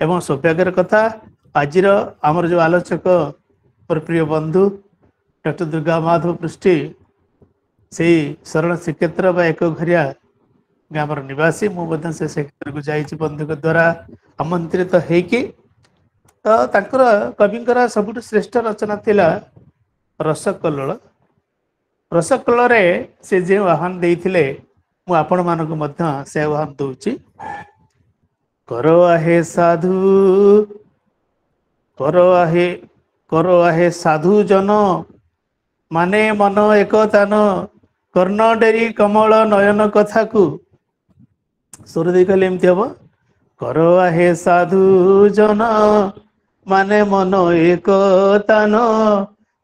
एवं सौभाग्यर कथा आज आमर जो आलोचक मोर प्रिय बंधु डॉक्टर दुर्गा माधव पृष्टि से शरण श्रीक्षेत्र एक घरिया ग्रामर निवासी मुझे से क्षेत्र को जाइए बंधु द्वारा आमंत्रित होगी तो तांकर कविंकर सबुठ श्रेष्ठ रचना थिला रसकल्लोल रसकल्लोल से जो आह्वान देते मु आपण मानक मध्य से आह्वान दूची करो आहे साधु करो आहे साधु जन माने मन एक तान कर्ण डेरी कमल नयन कथा को स्वर दे कहले एमती हम करो आहे साधु जन माने मन एक तान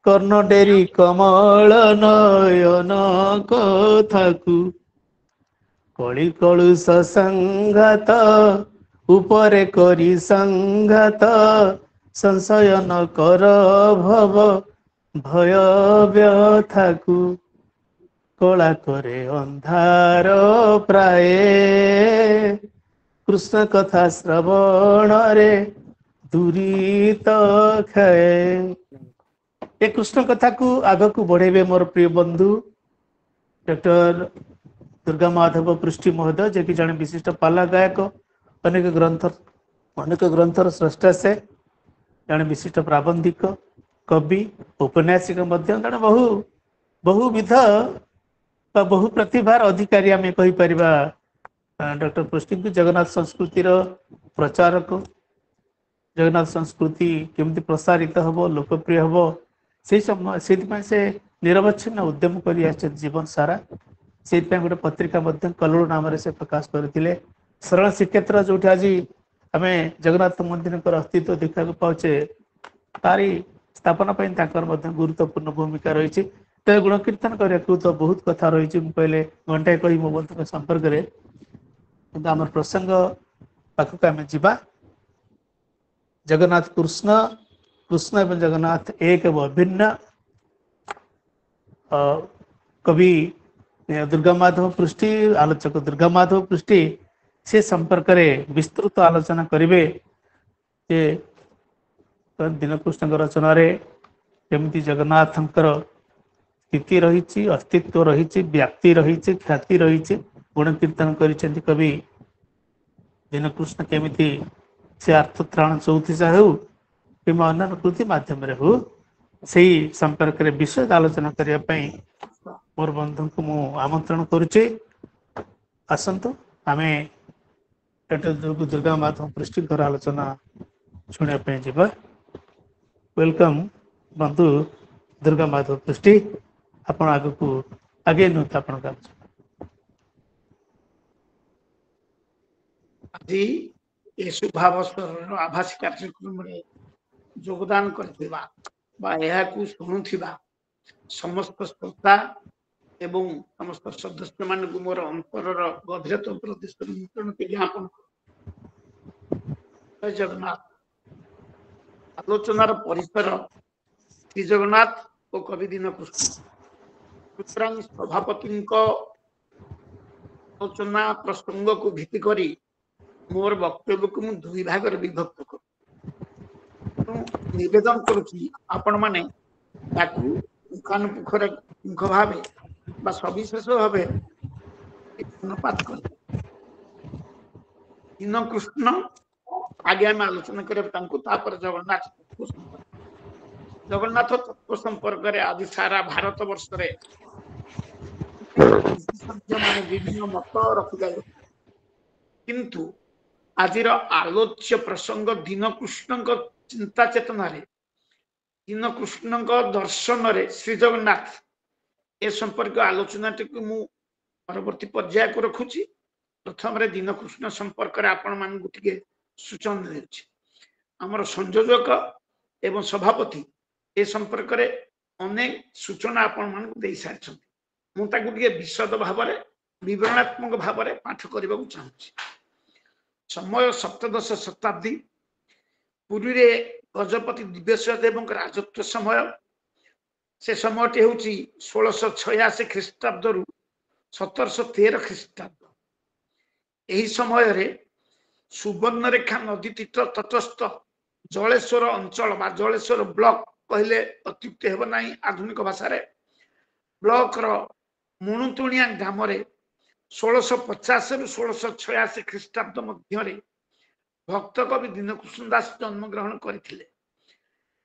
कर्ण डेरी कमल नयन कथा को कଳି कलुष संघात उपरे करी संघात संशय न कर भव भय व्यथा को कला करे अंधार प्राय कृष्ण कथा श्रवण रे दूरित खाए ए कृष्ण कथा को आग को बढ़ेबे मोर प्रिय बंधु डॉक्टर दुर्गा माधव पृष्टि महोदय जे कि जड़े विशिष्ट पाला गायक अनेक ग्रंथर स्रष्टा से जड़े विशिष्ट प्राबंधिक कवि औपन्यासिक जड़े बहुविध बहु प्रतिभार अधिकारी आम कहीपर डॉक्टर पृष्टि जगन्नाथ संस्कृतिर प्रचारक जगन्नाथ संस्कृति केमती प्रसारित हम लोकप्रिय हम से निरवच्छिन्न उद्यम कर जीवन सारा से गोटे पत्रिका कल्लोल नाम से प्रकाश करते शरण श्रीक्षेत्र जो आज आम जगन्नाथ मंदिर अस्तित्व देखा पाचे तारी स्थापना गुरुत्वपूर्ण भूमिका रही तेज गुण कीर्तन करने तो बहुत कथा रही कहले घंटाए कही मो बंधु संपर्क में आम प्रसंग पाखक आम जा जगन्नाथ कृष्ण कृष्ण एवं जगन्नाथ एक अभिन्न कवि दुर्गा माधव पृष्टि आलोचक दुर्गा माधव पृष्टि से संपर्क में विस्तृत आलोचना करेंगे जे दीनकृष्ण रचना केमती जगन्नाथ स्थिति रही अस्तित्व रही व्याप्ति रही ख्याति रही गुण कीर्तन कर कवि दीनकृष्ण केमिति से अर्थत्राण चौथिसा हो कि अन्य कृति मध्यम हो से संपर्क में विशद आलोचना करने मोर बंधु को मु आमंत्रण करुचे आसतु आम दुर्गा माधव पृष्टि आलोचना शुणापी जा वेलकम बंधु दुर्गा माधव पृष्टि आप आग को आगे नुत आप आज ये शुभावसर आभासी कार्यक्रम योगदान कर शुणुवा समस्त श्रोता एवं समस्त सदस्य मान मोर अंतर गभीरतम दृष्टि ज्ञापन जय जगन्नाथ आलोचनार परिसर श्री जगन्नाथ और कवि दीनकृष्ण सभापति आलोचना प्रसंग को भित्ति करी मोर वक्तव्य को मु दुई भाग विभक्त कर निवेदन करुच्ची आपण माने पुखानुपुखर भाव सविशेष भाव धन्यवाद कर दीनकृष्ण आगे आम आलोचना कर जगन्नाथ जगन्नाथ तत्व संपर्क आज सारा भारत वर्ष विभिन्न मत रखा किंतु आज आलोच्य प्रसंग दीनकृष्ण चिंता चेतना दीनकृष्ण दर्शन श्री जगन्नाथ ए संपर्क आलोचना टी परवर्ती पर्याय को रखुची प्रथम दीनकृष्ण संपर्क आपण मान सूचना देउछि हमर संयोजक एवं सभापति ए संपर्क रे अनेक सूचना आपण मान दे सारछन मु ताकु विशद भाव विवरणात्मक भाव पाठ करने को चाहूँगी समय सप्तदश शताब्दी पुरी रे गजपति दिव्यदेव राजत्व समय से समयटी हूँ 1686 ख्रीष्टाब्द रु 1713 ख्रीष्टाब्द यही समय रे सुवर्णरेखा नदी तटस्थ जलेश्वर अंचल बा जलेश्वर ब्लॉक कहले अत्युक्ति हेब नाही आधुनिक भाषा रे ब्लॉक रो मुणुतुणिया ग्राम रे 1650 रु 1686 ख्रीष्टाब्द मध्य भक्त कवि दीनकृष्ण दास जन्म ग्रहण करथिले।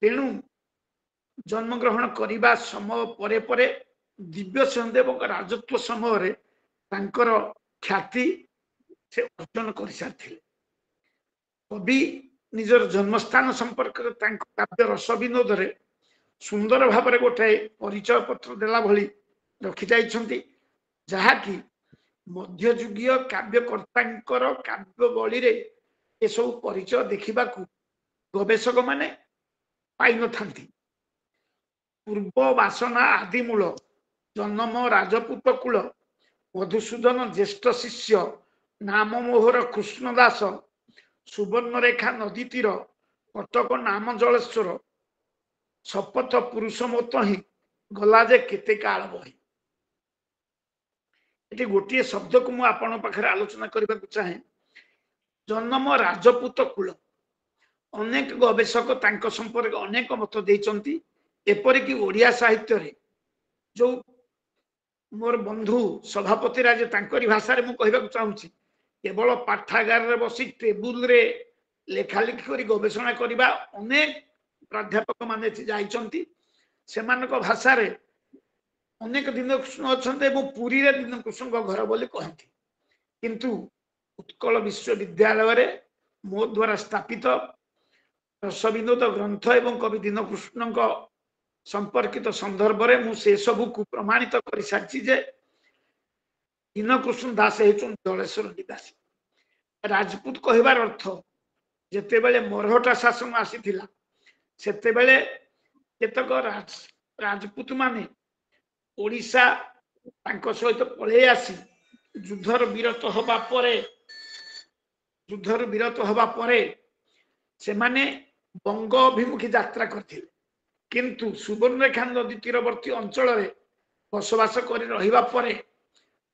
तेणु जन्म ग्रहण करने समय परे परे दिव्य सिंहदेव राजत्व समय तांकर ख्याति से अर्जन कर सारी। कवि निजर जन्मस्थान संपर्क काव्य रस विनोद रे सुंदर भाव में गोटे परिचय पत्र देला भली रखी जाइछंती, जहाँकि मध्ययुगीय काव्यकर्ता काव्य बली रे ए सब परिचय देखा गवेषक माने पाई न थांती। पूर्व वासना आदि मूल जन्म राजपूत कुल मधुसूदन ज्येष्ठ शिष्य नाम मोहर कृष्णदास सुवर्णरेखा नदी तीर कटक नाम जलेश्वर शपथ पुरुष मत ही गला जे केते काल बही। ये गोटे शब्द को मुझे आपण पाखे आलोचना करने को चाहे। जन्म राजपूत कुल अनेक गवेषक तांको संपर्क अनेक मत देइचंती। एपरिक ओडिया साहित्य रे जो मोर बंधु सभापति राजे तांकरी भाषा रे मु कहबा चाहूची, केवल पाठागार रे बसी टेबुल रे लेखा लिखि करी गवेषणा करबा अनेक प्राध्यापक माने जाइचंती। सेमानक भाषा रे अनेक दीनकृष्ण अछंते एवं पुरी रे दीनकृष्ण घर बोली कहंती। किंतु उत्कल विश्वविद्यालय रे मो द्वारा स्थापित रस विनोद ग्रंथ एवं कवि दीनकृष्ण संपर्कित संदर्भ रे मु से सबु को प्रमाणित कर साची जे दीनकृष्ण दास हेचुन जलेश्वर निवासी। राजपूत कहबार अर्थ जेते बेले मरहटा शासन आसीथिला सेते बेले केतक राजपूत माने ओडिशा तांको सहित पळे आसी युद्धर विरत हबा परे से माने बंग अभिमुखी यात्रा करथिले। किंतु सुवर्णरेखा नदी तीरवर्ती अंचल रे बसवास करी रहिबा परे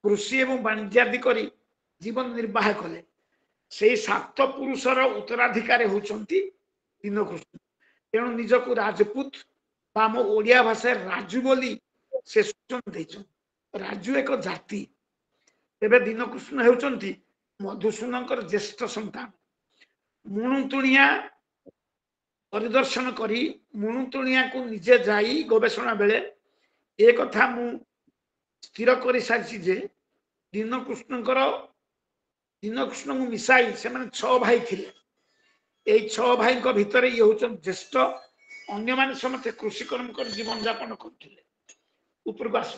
कृषि एवं वाणिज्य आदि करी जीवन निर्वाह कले। से सात पुरुषर उत्तराधिकारी होचंती दीनकृष्ण। तेणु निजको राजपूत बा मो ओडिया भाषा राजू बोली से सूचना देइछन। राजू एक जाति। तेबे दीनकृष्ण हेउचंती मधुसूदनकर ज्येष्ठ संतान। मुणुतुणिया परिदर्शन करी मुणुतुणिया को निजे जाई गवेषणा बेले ए कथा मु स्थिर करि सारिछि जे दीनकृष्ण को मिसाई से माने 6 भाई थिले। ए 6 भाई को भितर ये होचन ज्येष्ठ, अन्य माने समस्त कृषि कर्म कर जीवन यापन करथिले उपरवास।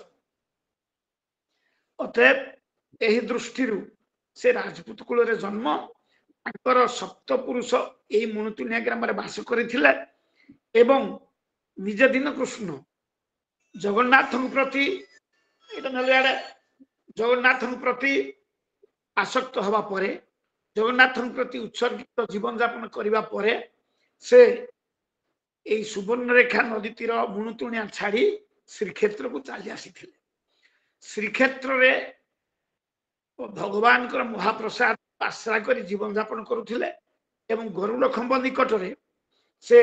अतएव एही दृष्टि से राजपूत कुल रे जन्म तांकर सप्तपुरुष एही मुणुतुणिया ग्राम रे वास करिथिले एवं निज दीनकृष्ण जगन्नाथ प्रति जगन्नाथ प्रति आसक्त हवा परे जगन्नाथ प्रति उत्सर्गित जीवन यापन करिबा परे से एही सुवर्णरेखा नदी तीर मुणुतुणिया छाड़ी श्रीक्षेत्र को चली आसीथिले। श्रीक्षेत्र रे भगवान कर महाप्रसाद आश्रा कर जीवन यापन करुथिले एवं गरुड़ खंब निकट रे से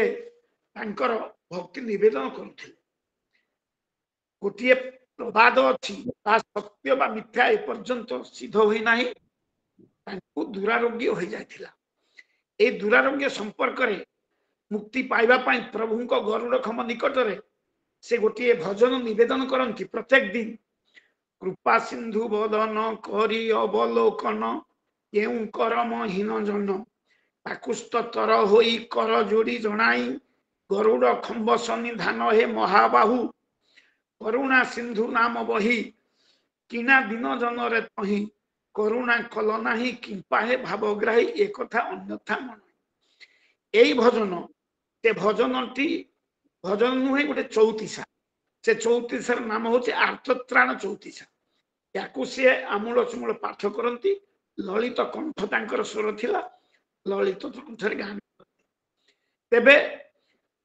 तांकर भक्ति निवेदन करुथिले। गोटे प्रवाद अछि ता सत्य बा मिथ्या ए पर्यंत सिद्ध होई नाही, तांको दुरारोग्य हो जायथिला। ए दुरारोग्य संपर्क रे मुक्ति पाइबा पाई प्रभु को गरुड़ खंब निकट रे से गोटे भजन निवेदन करंती प्रत्येक दिन। कृपा सिंधु बदन करी अवलोकन केउ करमहीन जन ताकुस्ततर होई कर जोड़ी जनाई गरुड़ खंब सन्निधान हे महाबाहु करुणा सिंधु नाम बही किना दिन जन रे तही करुणा कल नाही किंपा हे भावग्राही एक कथा अन्यथा मन। एई भजन ते भजन नुहे गोटे चौतीसा। से चौतीसार नाम होचे आर्तत्राण चौतीसा। याकू से आमूल चमूल पाठ करती। ललित कंठ तांकर स्वर थिला, ललित कंठरे गान। तेबे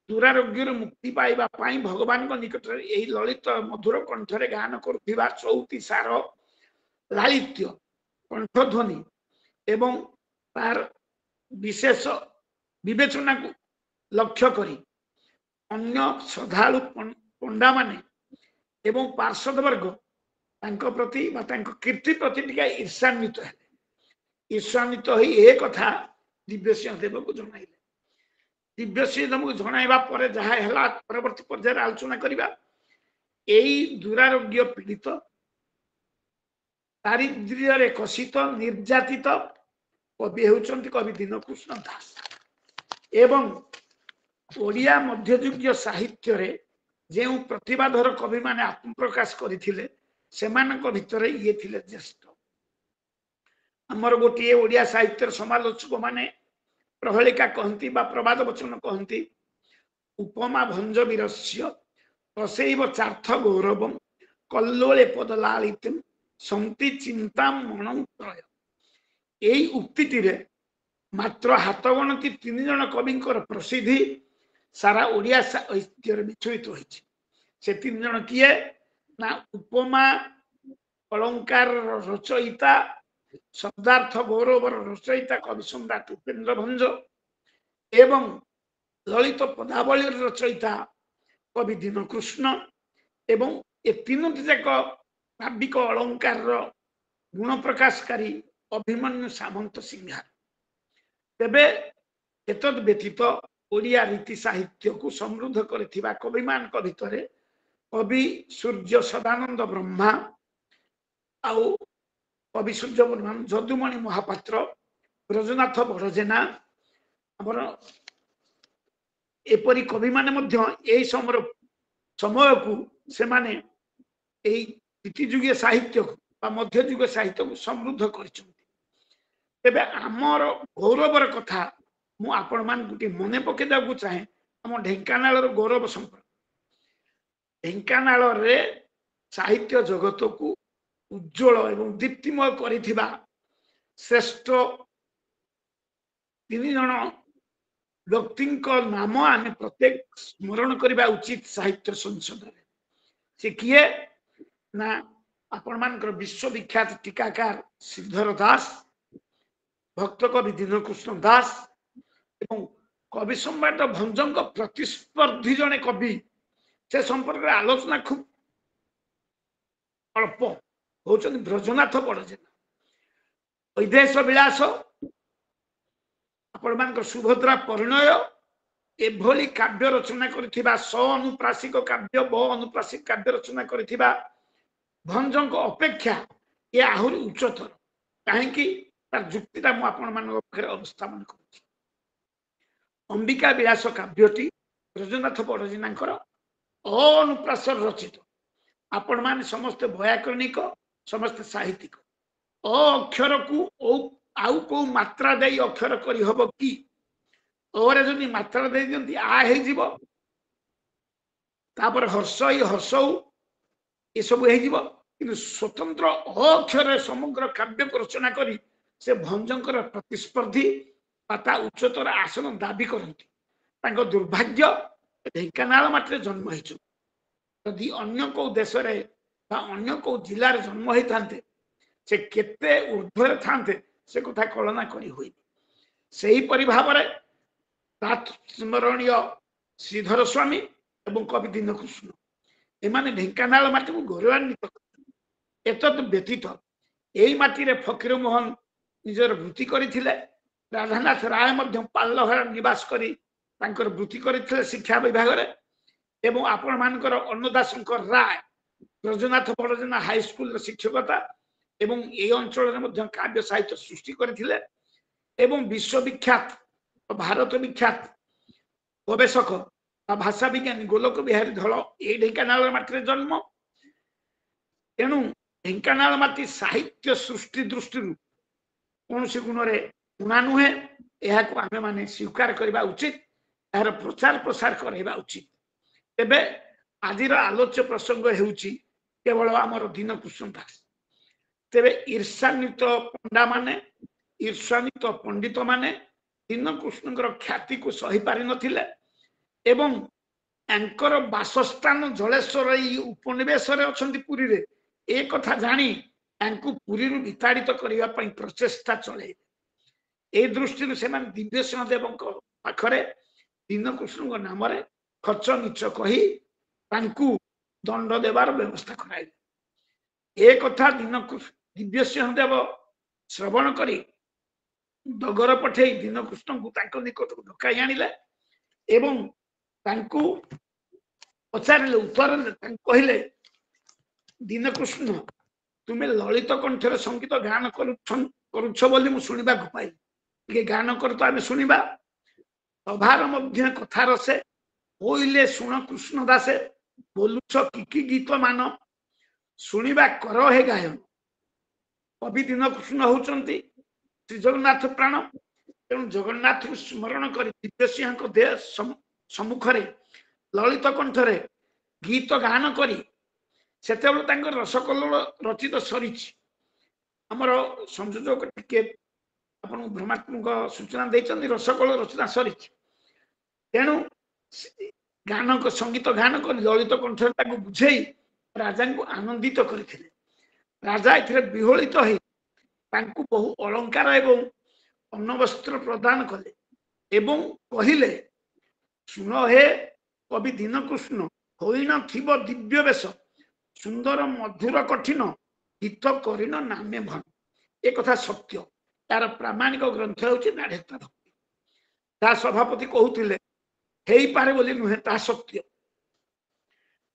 दुरारोग्य मुक्ति पाइबा पाई भगवान को निकट रे एही ललित मधुर कंठरे गान करुथिबा चौतीसार लालित्य कंठध्वनि एवं तार विशेष विवेचना को लक्ष्य करी अन्य श्रद्धालु पंडा माने एवं पार्षद वर्ग तांको प्रति बा तांको कीर्ति प्रति टिका ईर्षान्वित हेले। ईर्षान्वित होई ए कथा दिव्यसिंह देव को जणाइले। दिव्यसिंह देव को जणाइबा परे जहा हला परवर्ती पर्यायर आलोचना करिबा। एई दुरारोग्य पीड़ित दारिद्र्य कषित निर्यातित कवि होउचंती कवि दीनकृष्ण दास एवं ओडिया मध्ययुगीय साहित्य रे जेउ प्रतिभाधर कवि माने आत्मप्रकाश करथिले सेमानक भितरे ये थिले ज्येष्ठ। हमर गोटिए ओडिया साहित्य समालोचक माने प्रहलिका कहंती बा प्रवाद वचन कहंती उपमा भंज वीरस्य तसैव चार्थ गौरवम कल्लोले पदलालितम संति चिंता मणंत्रय। एई उक्तिटिरे मात्र हाथ गणती 3 जन कविंकर प्रसिद्धि सारा ओडिया साहित्य विचलित होइछि। से 3 जन किए ना उपमा अलंकार रचयिता शब्दार्थ गौरव रचयिता कवि सम्राट उपेन्द्र भंज एवं ललित पदावली रचयिता कवि दीनकृष्ण एवं ए 3टी जाक काव्यिक अलंकार गुण प्रकाशकारी अभिमन्यु सामंत सिंहार। तेबे एतद व्यतीत ओडिया रीति साहित्य को समृद्ध करथिबा कवि मानक भितरे कवि सूर्य सदानंद ब्रह्मा आउ कवि सूर्य ब्रह्मा जदुमणि महापात्र ब्रजनाथ बड़जेना हमर एपरी कवि माने मध्य एई समय को से माने एई रीतियुगीय साहित्य को मध्ययुगीय साहित्य को समृद्ध करिसंती। तेबे हमर गौरवर कथा मु आपण मान गुटी मने पके दागु चाहे हम ढेंकानाल गौरव संपर्क। ढेंकानाल रे साहित्य जगत को उज्जवल एवं दीप्तिमय करिथिबा श्रेष्ठ 3 जन व्यक्ति नाम आम प्रत्येक स्मरण करने उचित साहित्य संसद से किए ना आपण मानकर विश्वविख्यात टीकाकार श्रीधर दास भक्त कवि दीनकृष्ण दास एवं कवि सम्राट भंजक प्रतिस्पर्धी जने कवि से संपर्क आलोचना खूब अल्प होचन ब्रजनाथ बड़जेना। वैदेश विलास आपण मानकर सुभद्रा परिणय एभली काव्य रचना करथिबा स अनुप्रासिक काव्य ब अनुप्रासिक काव्य रचना करथिबा भंजक अपेक्षा ये आहुरी उच्चतर कहीं तार जुक्तिटा मु आपण मान पाखरे अवस्थापन करूछि। अंबिका विलास काव्यटी ब्रजनाथ बड़जेनांकर अनुप्रास रचित। आपण माने समस्त व्याकरणिक समस्त साहित्यिक अक्षर को आउ को मात्रा दे अक्षर करी हबो कि और जदि मात्रा दे दियंती आ हे जीवो तापर हर्षई हर्षौ ये सब हे जीवो किंतु स्वतंत्र अक्षर समग्र काव्य रचना करी से भंजंकर प्रतिस्पर्धी पाता उच्चतर आसन दाबी करती। तांको दुर्भाग्य ढेंकानाल माटे जन्म हेचु। यदि अन्य को देश रे बा अन्य को जिल्ला रे जन्म होई थांते से केते ऊर्ध्वर थांते से कथा कल्पना करी होई। सेही परि भाबरे स्मरणीय श्रीधर स्वामी एवं कवि दीनकृष्ण एमाने ढेंकानाल माटी को गौरवान्वित। एतद व्यतीत एई माटी रे फकीर मोहन निजर वृत्ति करिथिले। राधानाथ राय मध्य पाल्लहरा निवास करी तांकर वृत्ति करिथिले शिक्षा विभाग रे एवं आपण मानकर अन्नदा शंकर राय ब्रजनाथ बड़जेना हाई स्कूल शिक्षकता एवं ए अंचल रे मध्य काव्य साहित्य सृष्टि करिथिले एवं विश्वविख्यात भारत विख्यात गवेषक भाषा विज्ञानी गोलक बिहारी धल ए ढेंकानाल माटी रे जन्म। तेणु ढेंकानाल माटी साहित्य सृष्टि दृष्टि कौन सी गुण रे उणा नुहे यह आमे माने स्वीकार करबा उचित यार प्रचार प्रसार करबा उचित। तेबे आजिर आलोच्य प्रसंग हेउची केवल आमर दीनकृष्ण दास। तेबे ईर्षान्वित पंडा माने ईर्षान्वित पंडित माने दीनकृष्णकर ख्याति को सही पारि नथिले एवं एंकर वासस्थान जलेश्वर उपनिवेश रे अछंती पुरी रे ए कथा जानी एंकु पुरी रु विताड़ित करबा पई प्रचेष्टा चले ए दृष्टि से दिव्य सिंह देव पाखरे दीनकृष्ण नाम खर्च निच कही दंड देवार व्यवस्था कराई। एक कथा दिव्य सिंह देव श्रवण करी डगर पठे दीनकृष्ण को निकट डकाई आनिले एवं पचारे उत्तर कहले दीनकृष्ण तुम्हें ललित कंठर संगीत गान करुछ बोली मु सुनिबा को पाइली के गान कर तो आमे सुनिबा। सभार मध्य कथार से होइले सुन कृष्ण दासे बोलुछ कि गीत मान सुनिबा कर हे गायन। कवि दीनकृष्ण होउचंती श्री जगन्नाथ प्राण तेणु जगन्नाथ स्मरण कर दिव्य सिंह देह सम्मुखरे ललित कंठरे गीत गान करी सेतेबेले रसकल्लोल रचित सरी आमर संयोजक टिके आपन भ्रमात्मक सूचना देइचंदी रसकल्लोल रचना सरी तेणु गान संगीत गान कर ललित कंठरे ताको बुझेई राजा को आनंदित करथिले। राजा एथिरे विहोलित होई तांकु बहु अलंकार एवं अन्न वस्त्र प्रदान कले एवं कहिले सुन हे कवि दीनकृष्ण होइना थिब दिव्य वेश सुंदर मधुर कठिन गीत करिन नामे भन। एक कथा सत्य तार प्रामाणिक ग्रंथ होछि नाढ़ेता भक्ति। ता सभापति कहउथिले हेई पारे बोली नुहे ता सत्य।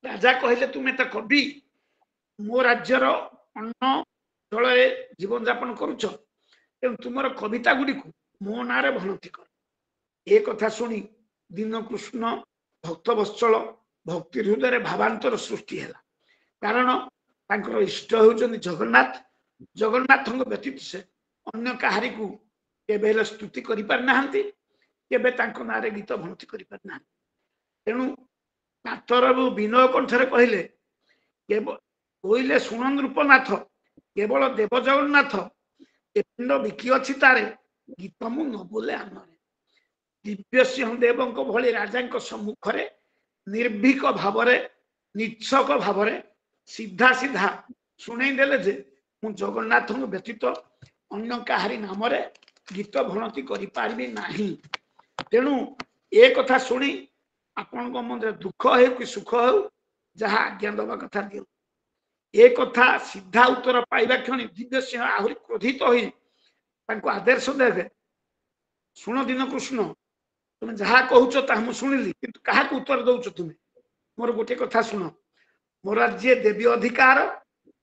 राजा कहले तुमे त कवि मो राज्यर अन्न जल जीवन यापन करुछ तेणु तुमर कविता गुडी को मो नारे भणति कर। ए कथा सुनी दीनकृष्ण भक्त वत्सल भक्ति हृदय भावांतर सृष्टि है कारण तांकर इष्ट होउचंदी जगन्नाथ। जगन्नाथ व्यतीत से अन्य कहारी को केबे स्तुति करि पार नाहंती केबे तांको नारे गीत भणति करि पार नाहंती। तेणु नातर विनय कंठरे कहले केवल कोइले सुनंद रूपनाथ केवल देव जगन्नाथ ए पिंड बिकी अछि तारे गीत मु न बोले आनरे। दिव्य सिंह देव भली राजा सम्मुखरे निर्भीक भावरे निच्छक भावरे सीधा सीधा शुणई देले जे मु जगन्नाथ व्यतीत अन्य काहारी नाम गीत भणति करि पारिबि नाही। तेणु ए कथा शुणी आपण मन दुख हो कि सुख हो जहाँ आज्ञा दबा कथा दियो। ए कथा सीधा उत्तर पाइबा क्षणी दिव्य सिंह आहरी क्रोधित होई तांको आदेश देवे शुण दीनकृष्ण तुम जहाँ कहूच ताहा मु शुणिली किंतु काहा उत्तर दउछ तुम मोर गोटे कथा शुण। मोर राज्य देवी अधिकार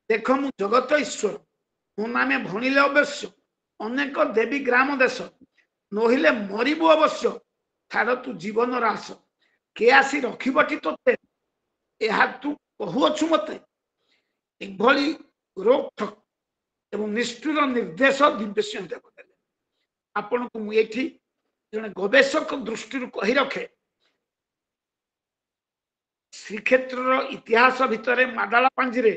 देख मु जगत ईश्वर मो नामे भणिले अवश्य अनेक देवी ग्राम देश नहिले मरिबु अवश्य थार तू जीवन रास के आसी रखिबटी तोते एहा तू कहूअछु मते। एभली रोकठोक एवं निष्ठुर निर्देश दिव्य सिंह देव देले। आपण को मु एठी जने गवेषक दृष्टि कही रखे श्रीक्षेत्र इतिहास भितर मादाला पांजिरे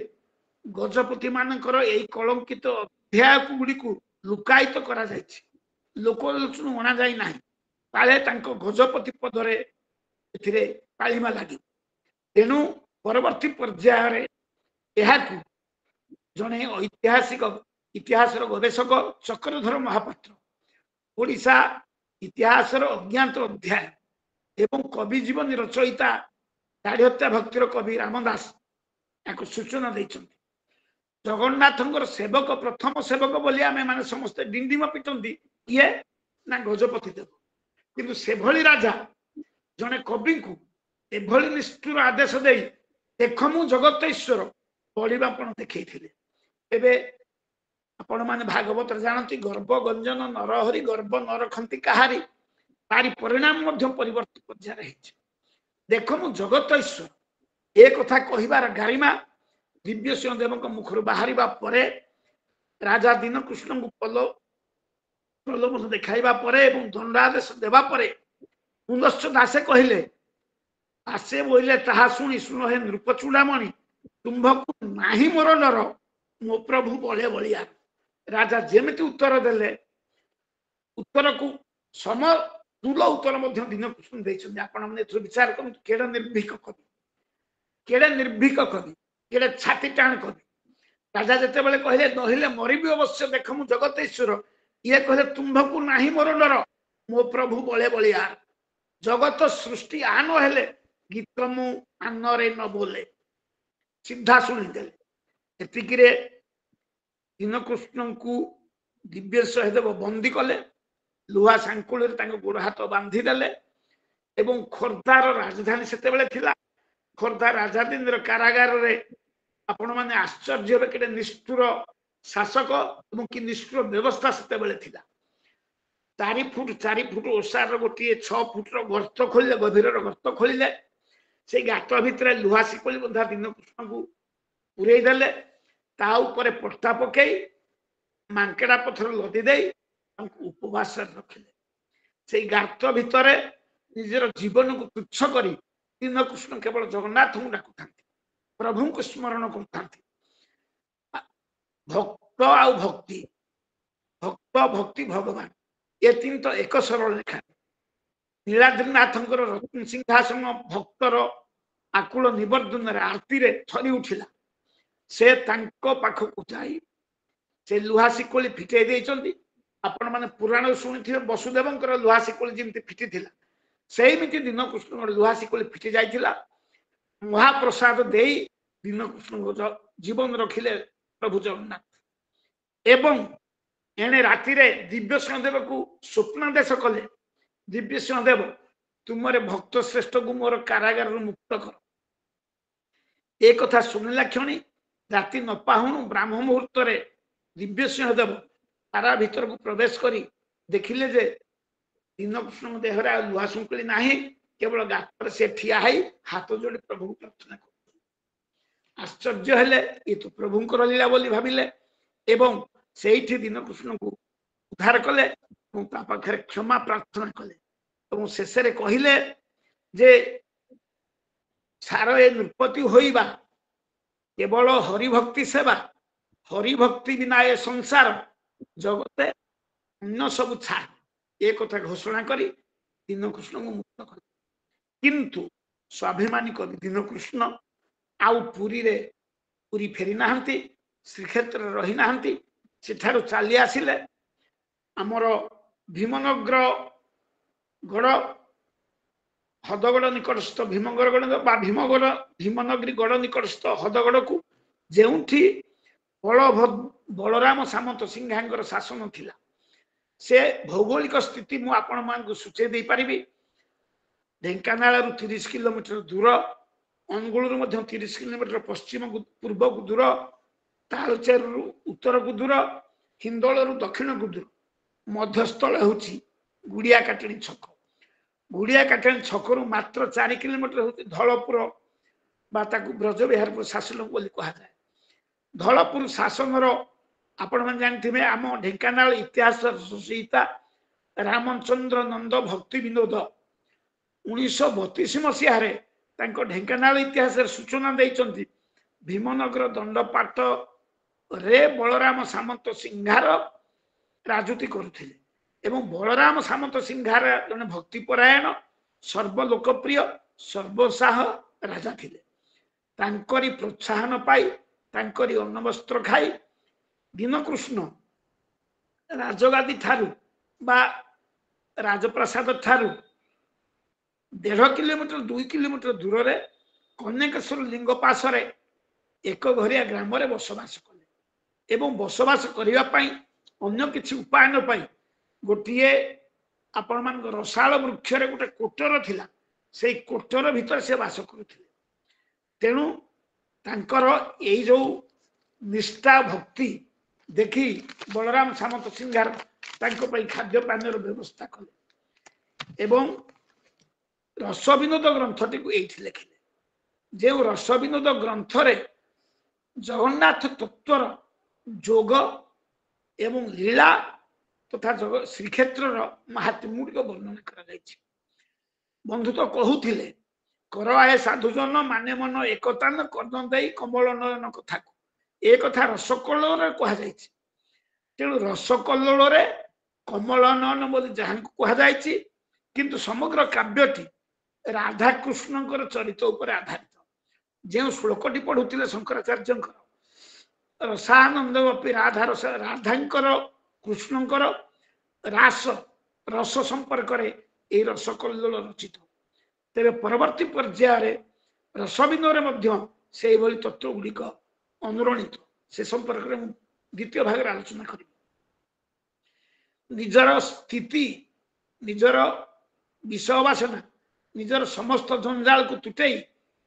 गजपति मानकर एई कलंकित अध्याय गुडी को लुकायित करा जायछि लोकलोचन अणा जाई नाही काले तांको गजपति पदरे एथिरे कालिमा लागि। तेणु परवर्ती पर्याय रे एहाकु जने ऐतिहासिक इतिहासर गवेषक चक्रधर महापात्र ओडिशा इतिहासर अज्ञात अध्याय एवं कवि जीवन रचयिता दाढ़ी हत्या भक्तिर कवि रामदास या सूचना देइछन्ति। जगन्नाथ सेवक प्रथम सेवक बोली आमे माने समस्त डिंडिम पिटंती किए ना गजपति देव किंतु सेभली राजा जने कवि को एभली निष्ठुर आदेश देई देख मु जगत ईश्वर पढ़िबा आपण देखैथिले। एबे आपण माने भागवत जानती गर्भ गंजन नरहरि गर्भ न रखंती कहारी तारी परिणाम मध्य परिवर्तित पर्याय रहिछि। देख मु जगत ईश्वर ए कथा कहिबार गारिमा दिव्य सिंह देव मुखर बाहरिबा परे राजा दीनकृष्ण को प्रलोभन देखाइबा परे एवं दंडादेश देबा परे पुनश्च दासे कहिले आसे बोइले ताहा सुनी सुन हे नृपचूड़ामणि तुम्भकु नाही मोर डर मो प्रभु बले बलिया। राजा जेमिति उत्तर देले उत्तर को सम तुल उत्तर मध्य दीनकृष्ण देइछन्ति। आपण माने एथि विचार करन केडा निर्भीक कवि केडा छाती टाण कवि। राजा जते बेले कहले नहिले मरिबी अवश्य देख मु जगत ईश्वर ये कहले तुम्भकु नाही मोर डर मो प्रभु बले बलियार जगत सृष्टि आन हेले गीत मु आनरे न बोले सीधा शुणिदेले एतिकिरे दीनकृष्ण को दिव्य सहदेव बंदी कले लुहा सांकुल गोड़ हाथ बांधी देले एवं खोर्धार राजधानी से खोर्धा राजधानी कारागार रे आपण माने आश्चर्य के निष्ठुर शासक एवं कि निष्ठुर व्यवस्था से 4 फुट ओसार गोटे 6 फुट गर्त खोलिले गभीर गर्त खोलिले से गात भितर लुहा शिकली बंधा दीनकृष्ण को पुरई देले ता ऊपर पट्टा पकई मांकेड़ा पथर लदी दे उपवास रखिले से गात भितर निजर जीवन को तुच्छ करी दीनकृष्ण केवल जगन्नाथ को डाकुता प्रभु को स्मरण करता भक्त आ भक्ति भक्त भक्ति भगवान ये 3 तो एक सरल रेखा नीलाद्रीनाथ रत्न सिंहासन भक्तर आकुल निवर्धन आरती रे थरी उठिला से तांको पाखकु जाई से लुहा शिकोली फिटे देइचंदी आपण माने पुराण सुनिथिबे वसुदेवंकर लुहा शिकोली जेमति फिटी थिला सेमिति दीनकृष्ण लुहा शिकोली फिटी जाइथिला महाप्रसाद देई दीनकृष्ण जीवन रखिले प्रभु जगन्नाथ एवं एने राति रे दिव्य सिंहदेव को स्वप्न देश कले दिव्य सिंहदेव तुमरे भक्त श्रेष्ठ को मोर कारागार मुक्त कर एक कथा सुनिला क्षणी राति न पाहुणु ब्राह्म मुहूर्त रे दिव्य सिंहदेव तारा भीतर को प्रवेश करी देखिले जे दीनकृष्ण देहरा लुहा शुंकली नाही केवल गातर से ठिया है हाथ जोड़ी प्रभु को प्रार्थना कर आश्चर्य हेले ये तो प्रभु को लीला बोली भाविले एवं सेठी दीनकृष्ण को उद्धार कले पाखे क्षमा प्रार्थना कले शेष कहले जे सार ए नृपति होइबा केवल हरिभक्ति सेवा हरिभक्ति बिना ए संसार जगते अन्य सब छा ये कथा घोषणा करी दीनकृष्ण को मुक्त कले किंतु स्वाभिमानी कवि दीनकृष्ण आउ पुरी फेरी नाहंती श्रीक्षेत्र रही नाहंती सेठारु चली आसिले आमर भीमनगर गड़ हदगड़ निकटस्थ भीमनगर गड़ भीमनगरी गड़ निकटस्थ हदगड़ को जेउठी बलराम सामंत सिंहांकर शासन थिला से भौगोलिक स्थिति मु आपण मान को सूचे दे पारिबी ढेंकानाल 30 किलोमीटर दूर अनुगुल 30 किलोमीटर पश्चिम पूर्व को दूर तालचेर उत्तर को दूर हिंदोल दक्षिण को दूर मध्यस्थल होची गुड़िया काटणी छक मात्र 4 किलोमीटर होती धौलपुर ब्रजविहारपुर शासन बोली कहा जाए धौलपुर शासन आपण मन जानथिबे आम ढेंकानाल इतिहास रचयिता रामचंद्र नंद भक्ति विनोद 1932 मसीह ढेंकानाल इतिहास सूचना देइचंती भीमनगर दंडपाट रे बलराम सामंत सिंहार राजूती करुथिले एवं बलराम सामंत सिंहार जने भक्तिपरायण सर्वलोकप्रिय सर्वसाह राजा थिले तांकरी प्रोत्साहन पाई तांकरी अन्नवस्त्र खाई दीनकृष्ण राजगादी ठारू बा राजप्रसाद ठारू 1.5 किलोमीटर 2 किलोमीटर दूर रे कन्यकेश्वर लिंग पाशरे एक घरिया ग्राम रे बसवास कले एवं बसवास करिवा पई अन्य किछि उपाय न पाई गोटिए आपण मान रसाल वृक्ष रे गोटे कोटर थिला सेई कोटर भीतर से वास करुथिले तेनु तांकर एई जो निष्ठा भक्ति देखी बलराम सामंत सिंहार तांको पई खाद्य पानीर व्यवस्था कले एवं रसविनोद ग्रंथटी को एठी लिखिले जे रसविनोद ग्रंथ रे जगन्नाथ तत्वर जोग एवं लीला तथा जग श्रीक्षेत्र महात्म्य गुड़िक वर्णना कर बंधु तो कहूले कर आए साधुजन माने मन एकता न कर्दन दे कमल नयन कथा ए कथा रसकल्लोल कह तेणु रसकल्लोल कमल नयन बोली जहाँ कहुई किंतु समग्र काव्यटी राधा कृष्ण चरित उपर आधारित जो श्लोकटी पढ़ुले शंकराचार्य रसानंद राधा रस राधांकर कृष्णंकर रास रस संपर्क ये रसकल्लोल रचित। तेरे परवर्ती पर्याय रसविंदर से तत्व गुड़िक अनुरणित से संपर्क में द्वितीय भाग आलोचना करी। निजर स्थिति निजर विषय बासना निजर समस्त जंजाल को तुटई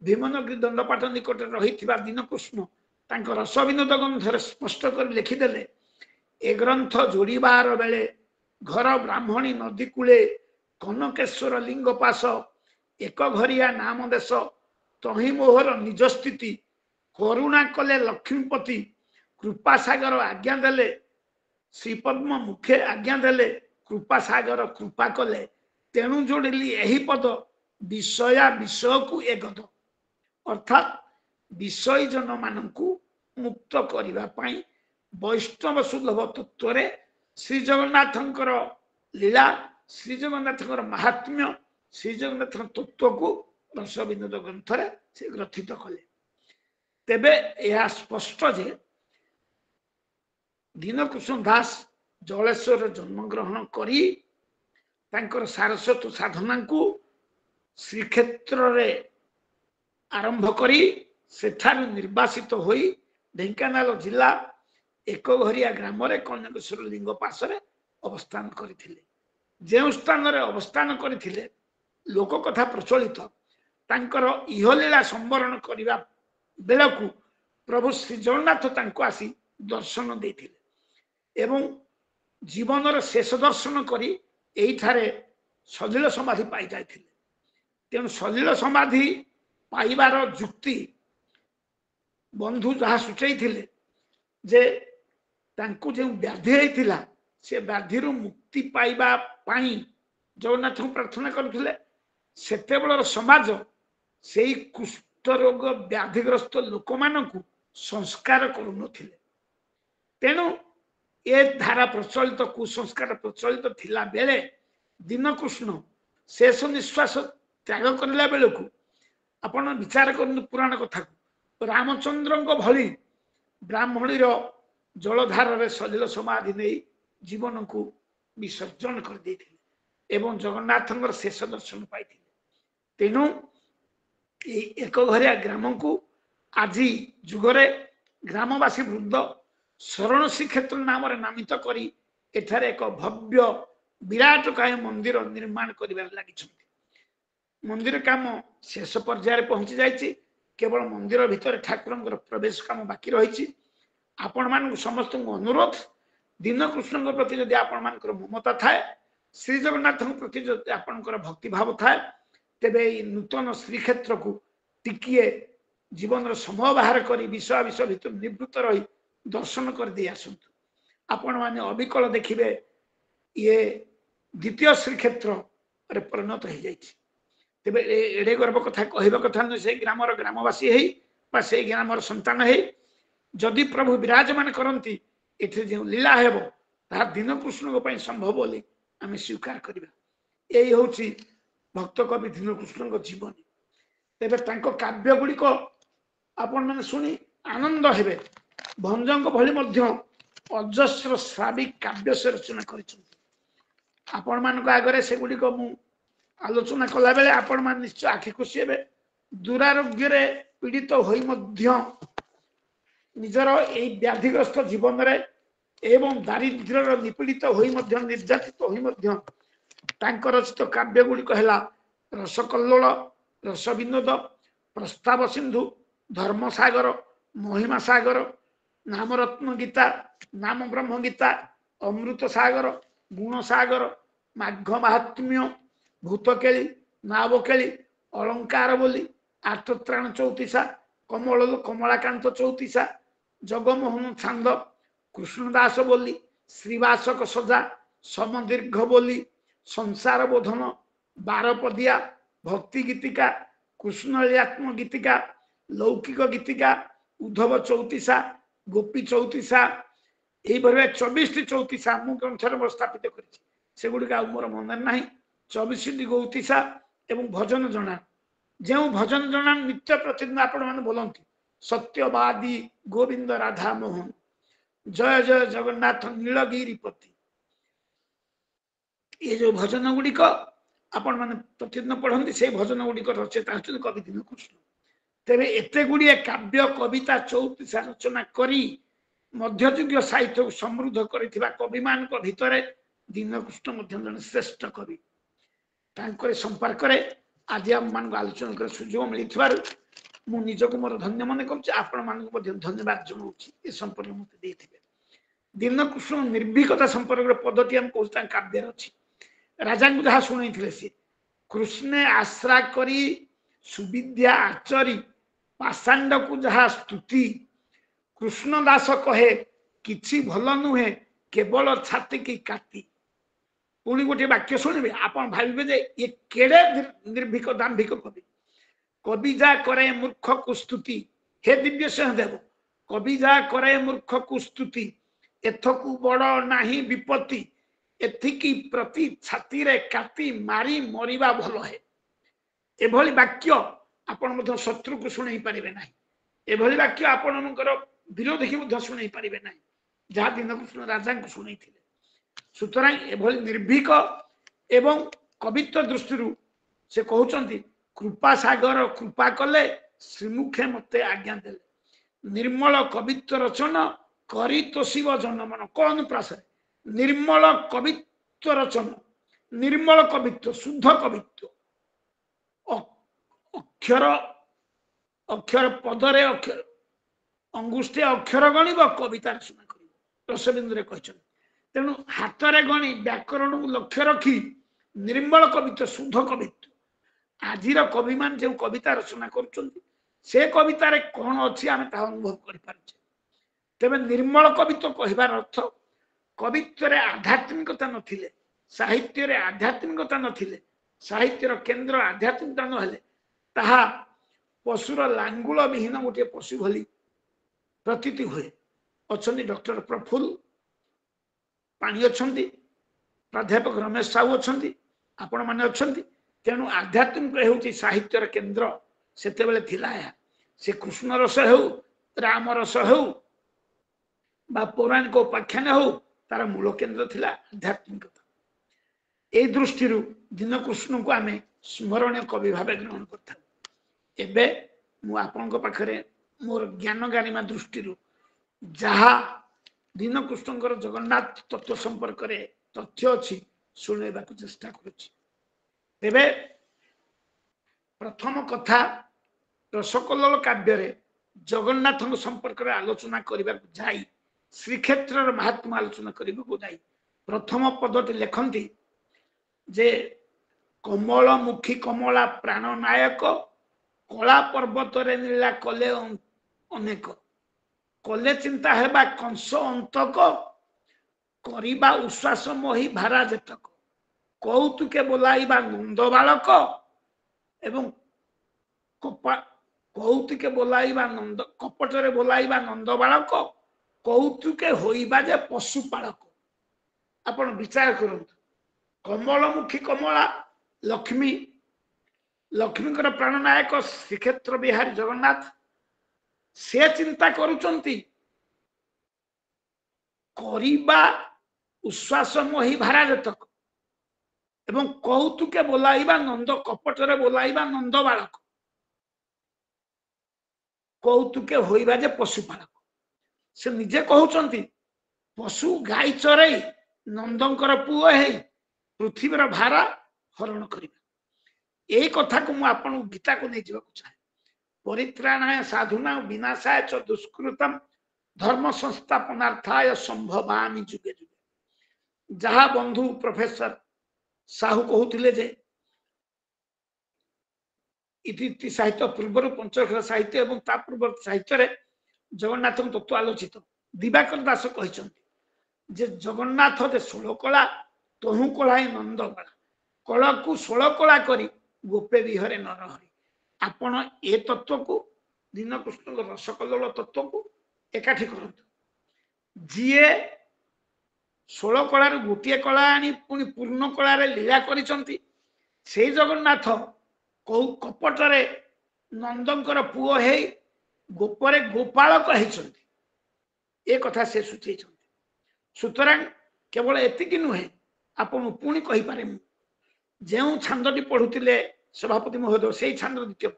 भीमनगरी दंडपाठ निकट रही दीन कृष्ण रसविनोद ग्रंथर स्पष्ट कर लिखिदेले ए ग्रंथ जोड़बार बेले घर ब्राह्मणी नदी कूले कनकेश्वर लिंग पास एक घरिया नाम देश तही मोहर निज स्थिति करुणा कले लक्ष्मीपति कृपासागर आज्ञा देले श्रीपद्म मुखे आज्ञा देले कृपासागर कृपा कले तेणु जोड़िली यही पद विषया विषय को एगद अर्थात विषय जन मानू मुक्त करने वैष्णव सुलभ तत्व श्री जगन्नाथंकर लीला श्री जगन्नाथंकर महात्म्य श्री जगन्नाथ तत्व को रसविनोद ग्रंथ से ग्रथित कले। तेबे यह स्पष्ट जे दीनकृष्ण दास जलेश्वर जन्म ग्रहण करी तांकर सारस्वत साधना को श्रीक्षेत्र रे आरंभ करी सेठारु निर्वासित होई ढेंकानाल जिला एक घरिया ग्राम रे कनकेश्वर लिंग पासरे अवस्थान करथिले। जे स्थान रे अवस्थान करथिले लोक कथा प्रचलित तांकर इहलीला संवरण करिवा बेलकु प्रभु श्री जगन्नाथ तांको आसी दर्शन देथिले एवं जीवन शेष दर्शन करी एइठारे सलील समाधि पाई जाइथिले। तेणु सलील समाधि पाइबार जुक्ति बंधु जहाँ सूचई थिले जे तांको जो व्याधि होइथिला से व्याधि मुक्ति पाइबा पाई जगन्नाथ प्रार्थना करथिले। सेतेबेलर समाज सेई कुष्ठ रोग व्याधिग्रस्त लोक मानकु संस्कार करुनथिले। तेणु ए धारा प्रचलित कुसंस्कार प्रचलित थिला बेले दीनकृष्ण शेष निश्वास त्याग करला बेलकु आपण विचार करनु पुराण कथा को रामचंद्र भली ब्राह्मणीर जलधार रे सलील समाधि नहीं जीवन को विसर्जन कर देथिले एवं जगन्नाथंकर शेष दर्शन पाइथिले। तेणु एक घरिया ग्राम को आज जुगरे ग्रामवासी वृंद शरण श्रीक्षेत्र नाम नामित करी एठारे एक भव्य विराट काय मंदिर निर्माण करिबार लागिछन्ति। मंदिर काम शेष पर्याय पहुंची जाइछि। केवल मंदिर भितर ठाकुरंकर प्रवेश काम बाकी रही। आपण मान समस्त अनुरोध दीनकृष्ण प्रति जदि आपण मान ममता थाए श्री जगन्नाथ प्रति जदि आपणकर भक्ति भाव थाए तेबे नूतन श्रीक्षेत्र को टिकिए जीवन समय बाहर करी विषय विषय भितर निवृत्त रही दर्शन कर दे आसंतु। आपण माने अविकल देखिबे ये द्वितीय श्रीक्षेत्र रे परिणत हो जाइछि। तेबे एडे गर्व कथा कहबा कथा न से ग्रामर ग्रामवासी हेई बा से ग्रामर संतान हेई जदि प्रभु विराजमान करंती एथे जे लीला हेबो ता दीनकृष्ण को संभव बोली आम स्वीकार करिबा। एई होछि भक्त कवि दीनकृष्ण जीवनी। तेबे तांको काव्य गुड़िक आपण माने सुनी आनंद हेबे। भंजंग भली मध्य अजस्र श्राविक काव्य से रचना करिसंती। आपण मान आगे से गुड़िक मु आलोचना कला बेले आपण मान निश्चय आखि खुशी हेबे। दुरारोग्य रे पीड़ित होई मध्य निजर एई व्याधिग्रस्त जीवन रे एवं दारिद्र्य निपीड़ित होई मध्य निर्यातित होई मध्य तांक रचित काव्य गुड़िक हेला रसकल्लोल रसविनोद प्रस्ताव सिंधु धर्मसागर महिमा सागर नामरत्न गीता नाम ब्रह्म गीता अमृत सागर गुण सागर माघ महात्म्य भूतकेली नावकेली अलंकार बोली आर्तत्राण चौतीसा कमल कमलाकांत चौतीसा जगमोहन छांद कृष्णदास बोली श्रीवासक सजा समदीर्घ बोली संसार बोधन बारपदिया भक्ति गीतिका कृष्णलीलात्म गीतिका लौकिक गीतिका उद्धव चौतीसा गोपी चौतीसा यही 24 चौतीसा मु ग्रंथर स्थापित कर मोर मन ना 24 गौतीसा एवं भजन जना जो भजन जना नित्य प्रतिदिन आपण मैंने बोलती सत्यवादी गोविंद राधा मोहन जय जय जगन्नाथ नीलगिरीपति ये जो भजन गुड़िक आपण मैंने प्रतिदिन पढ़ती से भजन गुड़िक रचयिता होती कवि दीनकृष्ण। तेरे एते गुड़िए काव्य कविता 34 रचना करी मध्ययुगीय साहित्य को समृद्ध करिथिबा कवि मान भितर दीनकृष्ण जन श्रेष्ठ कवि। संपर्क आज आम मान आलोचना कर सुजोग मिलथिबार मु निजको मोर धन्य मन करूछि। आपण मानक धन्यवाद जनाऊछि ए संपर्क मते देथिबे। दीनकृष्ण निर्भीकता संपर्क पद्धति हम कहता काव्य अच्छी राजा को जहाँ शुणी सी कृष्ण आश्रा करी सुविद्या आचरी पाषांड को जहाँ स्तुति कृष्णदास कहे किछि भल नुहे केवल छाती की काती। पुणी गोटे वाक्य शुणवे आप भावे जे ये केड़े निर्भीक दाम्भिक कवि। कवि जा करे मूर्ख को स्तुति हे दिव्य सिंह देव कवि जा करे मूर्ख को स्तुति एथकू बड़ नाही विपत्ति एथिकी प्रति छाती रे काती मारी मरिबा भल है। एभली वाक्य आपण मध्य शत्रु को शुणई पारिबे नाही। एभली वाक्य आपणकर विरोधी की मध्य शुणई पारिबे नाही जहाँ दीनकृष्ण राजा को शुणईथिले। सुतरां एभली निर्भीक एवं कवित्व दृष्टि से कहउचंती कृपा सागर कृपा कले श्रीमुखे मते आज्ञा देले निर्मल कवित्व रचना करी तो शिव जनमन कौन प्रास निर्मल कवित्व रचना निर्मल कवित्व शुद्ध कवित्व अक्षर अक्षर पदरे अक्षर अंगुष्ठे अक्षर गणिब कविता रचना कर रसबिंदु कहते तेणु हाथ में गणी व्याकरण को लक्ष्य रखी निर्मल कवित्व शुद्ध कवित्व आज कवि मान जो कविता रचना कर कवितार कौन अच्छी आम ता अनुभव कर तेरे निर्मल कवित्व कहबार अर्थ कवित्व आध्यात्मिकता नथिले साहित्य आध्यात्मिकता नथिले साहित्यर केन्द्र आध्यात्मिकता नहेले ताहा पशुर लांगुल विहीन गोटे पशु भली प्रतीति हुए। अच्छा डॉक्टर प्रफुल्ल पाणी अच्छा प्राध्यापक रमेश साहू अच्छा आपण मैंने अच्छा तेणु आध्यात्मिक हूँ साहित्यर केन्द्र सेतेबेले थिला से कृष्ण रस हो राम रस हो बा पौराणिक उपाख्यान हो तार मूल केन्द्र थिला आध्यात्मिकता। ए दृष्टि दीनकृष्ण को आम स्मरणीय कवि भाव ग्रहण करता। पाखरे मोर ज्ञान गारिमा दृष्टि जहा दीनकृष्ण जगन्नाथ तत्व संपर्क तथ्य अच्छी शुणा चेष्टा करे। प्रथम कथा रसकल्लोल काव्य जगन्नाथ संपर्क आलोचना करने जाई श्रीक्षेत्र महात्मा आलोचना करने जाई प्रथम पदटी लेखती जे कमलमुखी कमला प्राणनायक कला पर्वत नीला कले अनेक कले चिंता हेबा कंस अंतक करिबा उश्वास मोही भारा जेतक कौतुके बोलाइबा नंद बालक एवं कौतुके बोलाइबा नंद कपटरे बोलाइबा नंद बालक कौतुके होइबा जे पशुपालक। आपण विचार करंतु कमलमुखी कमला लक्ष्मी लक्ष्मीकर प्राणनायक श्रीक्षेत्र बिहारी जगन्नाथ से चिंता करुचंती करिबा उश्वास मोही भारा जेतक एवं कौतुके बोलाइबा नंद कपटरे बोलाइबा नंद बालक कौतुके होइबा जे पशुपालक। से निजे कहउचंती पशु गाई चरई नंदंकर पुओ है पृथ्वीर भारा हरण करिबा। यही कथा को मु आपन गीता को नहीं जावाक चाहे परित्राणाय साधुना विनाशाय च दुष्कृतम धर्म संस्थापनार्थाय संभवामि जुगे जुगे। जहा बंधु प्रोफेसर साहू कहते जे इति साहित्य पूर्व पंचअक्षर साहित्य एवं ता पूर्व साहित्य जगन्नाथ तत्व आलोचित दिवाकर दास कहते जे जगन्नाथ दे 16 कला तहु कला नंद कला कला को 16 कला करी गोपे विहरे नर हरि। आपण ए तत्व को दीनकृष्ण रसकल्लोल तत्व को एकाठी करंतु जीए 16 कलार गोटे कला आनी पुणी पूर्ण कलार लीला करिसंती से जगन्नाथ कौ कपटरे नंदंकर पुओ है गोपरे गोपालक होती ए कथा से सूचई। सुतरां केवल एतिकी नुहे ଆପଣ ପୁଣି କହିପାରେ ଯେଉଁ ଛାନ୍ଦଟି ପଢୁଥିଲେ ସଭାପତି ମହୋଦୟ ସେଇ ଛାନ୍ଦ ଦ୍ୱିତୀୟ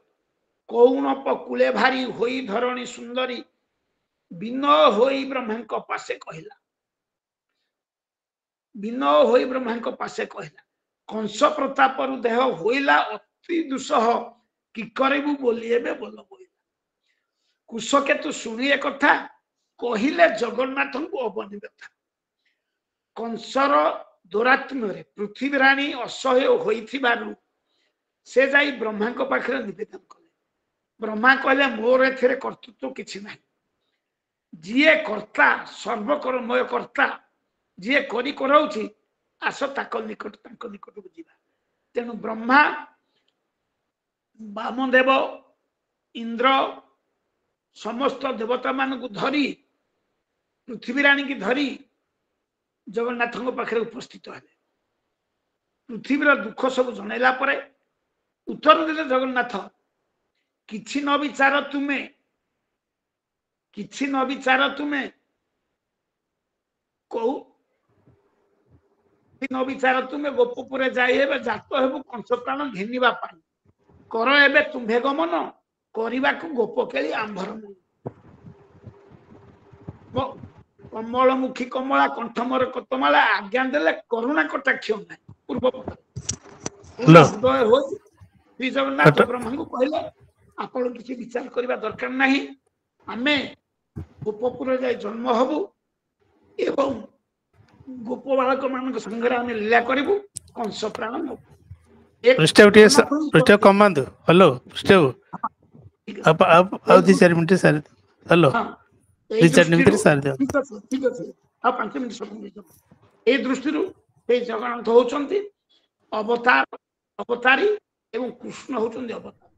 କୌଣ ପକୁଳେ ଭାରି ହୋଇ ଧରଣୀ ସୁନ୍ଦରୀ ବିନୟ ହୋଇ ବ୍ରହ୍ମାଙ୍କ ପାଶେ କହିଲା ବିନୟ ହୋଇ ବ୍ରହ୍ମାଙ୍କ ପାଶେ କହିଲା କଂସ ପ୍ରତାପରୁ ଦେହ ହୋଇଲା ଅତି ଦୁଃସହ କି କରିବୁ ବୋଲି ଏବେ ବୋଲ ବୋଇଲା କୁଶକେତୁ ଶୁଣି ଏ କଥା କହିଲେ ଜଗନ୍ନାଥଙ୍କୁ ଅବନି ବ୍ୟଥା କଂସର ଦୌରାତ୍ମ୍ୟରେ ପୃଥିବୀ ରାଣୀ ଅସହ୍ୟ ହୋଇଥିବାରୁ ସେ ଯାଇ ବ୍ରହ୍ମାଙ୍କ ପାଖରେ ନିବେଦନ କଲେ ବ୍ରହ୍ମା କହିଲେ ମୋର ଏଥିରେ କର୍ତ୍ତୃତ୍ୱ କିଛି ନାହିଁ ଯିଏ କର୍ତ୍ତା ସର୍ବକର୍ମୟ କର୍ତ୍ତା ଯିଏ କରି କରାଉଛି ଆସ ତାଙ୍କ ନିକଟକୁ ଯିବା ତେଣୁ ବ୍ରହ୍ମା ବାମଦେବ ଇନ୍ଦ୍ର ସମସ୍ତ ଦେବତା ମାନଙ୍କୁ ଧରି ପୃଥିବୀ ରାଣୀ କି ଧରି ଜଗନ୍ନାଥଙ୍କ ପାଖରେ ଉପସ୍ଥିତ ହେଲେ ପୃଥିବୀର ଦୁଃଖ ସବୁ ଜଣେଇଲା ପରେ ଉତ୍ତର ଦେଲେ ଜଗନ୍ନାଥ କିଛି ନ ବିଚାର ତୁମେ କହୁ ନ ବିଚାର ତୁମେ ଗୋପପୁରେ ଯାଇ ହେବେ ଜାତ ହେବୁ କଂସ ପ୍ରାଣ ଘେନିବା ପାଇଁ କର ଏବେ ତୁମ୍ଭେ ଗମନ କରିବାକୁ ଗୋପ କେଳି ଆମ୍ଭର କମଳମୁଖୀ କମଳା କଣ୍ଠମର କତମାଳା ଆଜ୍ଞା ଦେଲେ କରୁଣା କଟାକ୍ଷ ନାହିଁ ପୂର୍ବ ହୃଦୟ ହଉଛି ଶ୍ରୀ ଜଗନ୍ନାଥ ବ୍ରହ୍ମାଙ୍କୁ କହିଲେ ଆପଣ କିଛି ବିଚାର କରିବା ଦରକାର ନାହିଁ ଆମେ ଗୋପପୁରରେ ଯାଇ ଜନ୍ମ ହବୁ ଏବଂ ଗୋପ ବାଳକ ମାନଙ୍କ ସାଙ୍ଗରେ ଆମେ ଲୀଳା କରିବୁ କଂସ ପ୍ରାଣ ନବୁ କମାନ୍ତୁ ହ୍ୟାଲୋ ଆଉ 2-4 ମିନିଟ ସାରି ହ୍ୟାଲୋ 2-4 ଭିତରେ ସାରି ଦିଅ ଠିକ ଅଛି ଆଉ 5 ମିନିଟ ସମୟ ଏଇ ଦୃଷ୍ଟିରୁ ସେଇ ଜଗନ୍ନାଥ ହଉଛନ୍ତି ଅବତାରୀ ଏବଂ କୃଷ୍ଣ ହଉଛନ୍ତି ଅବତାରୀ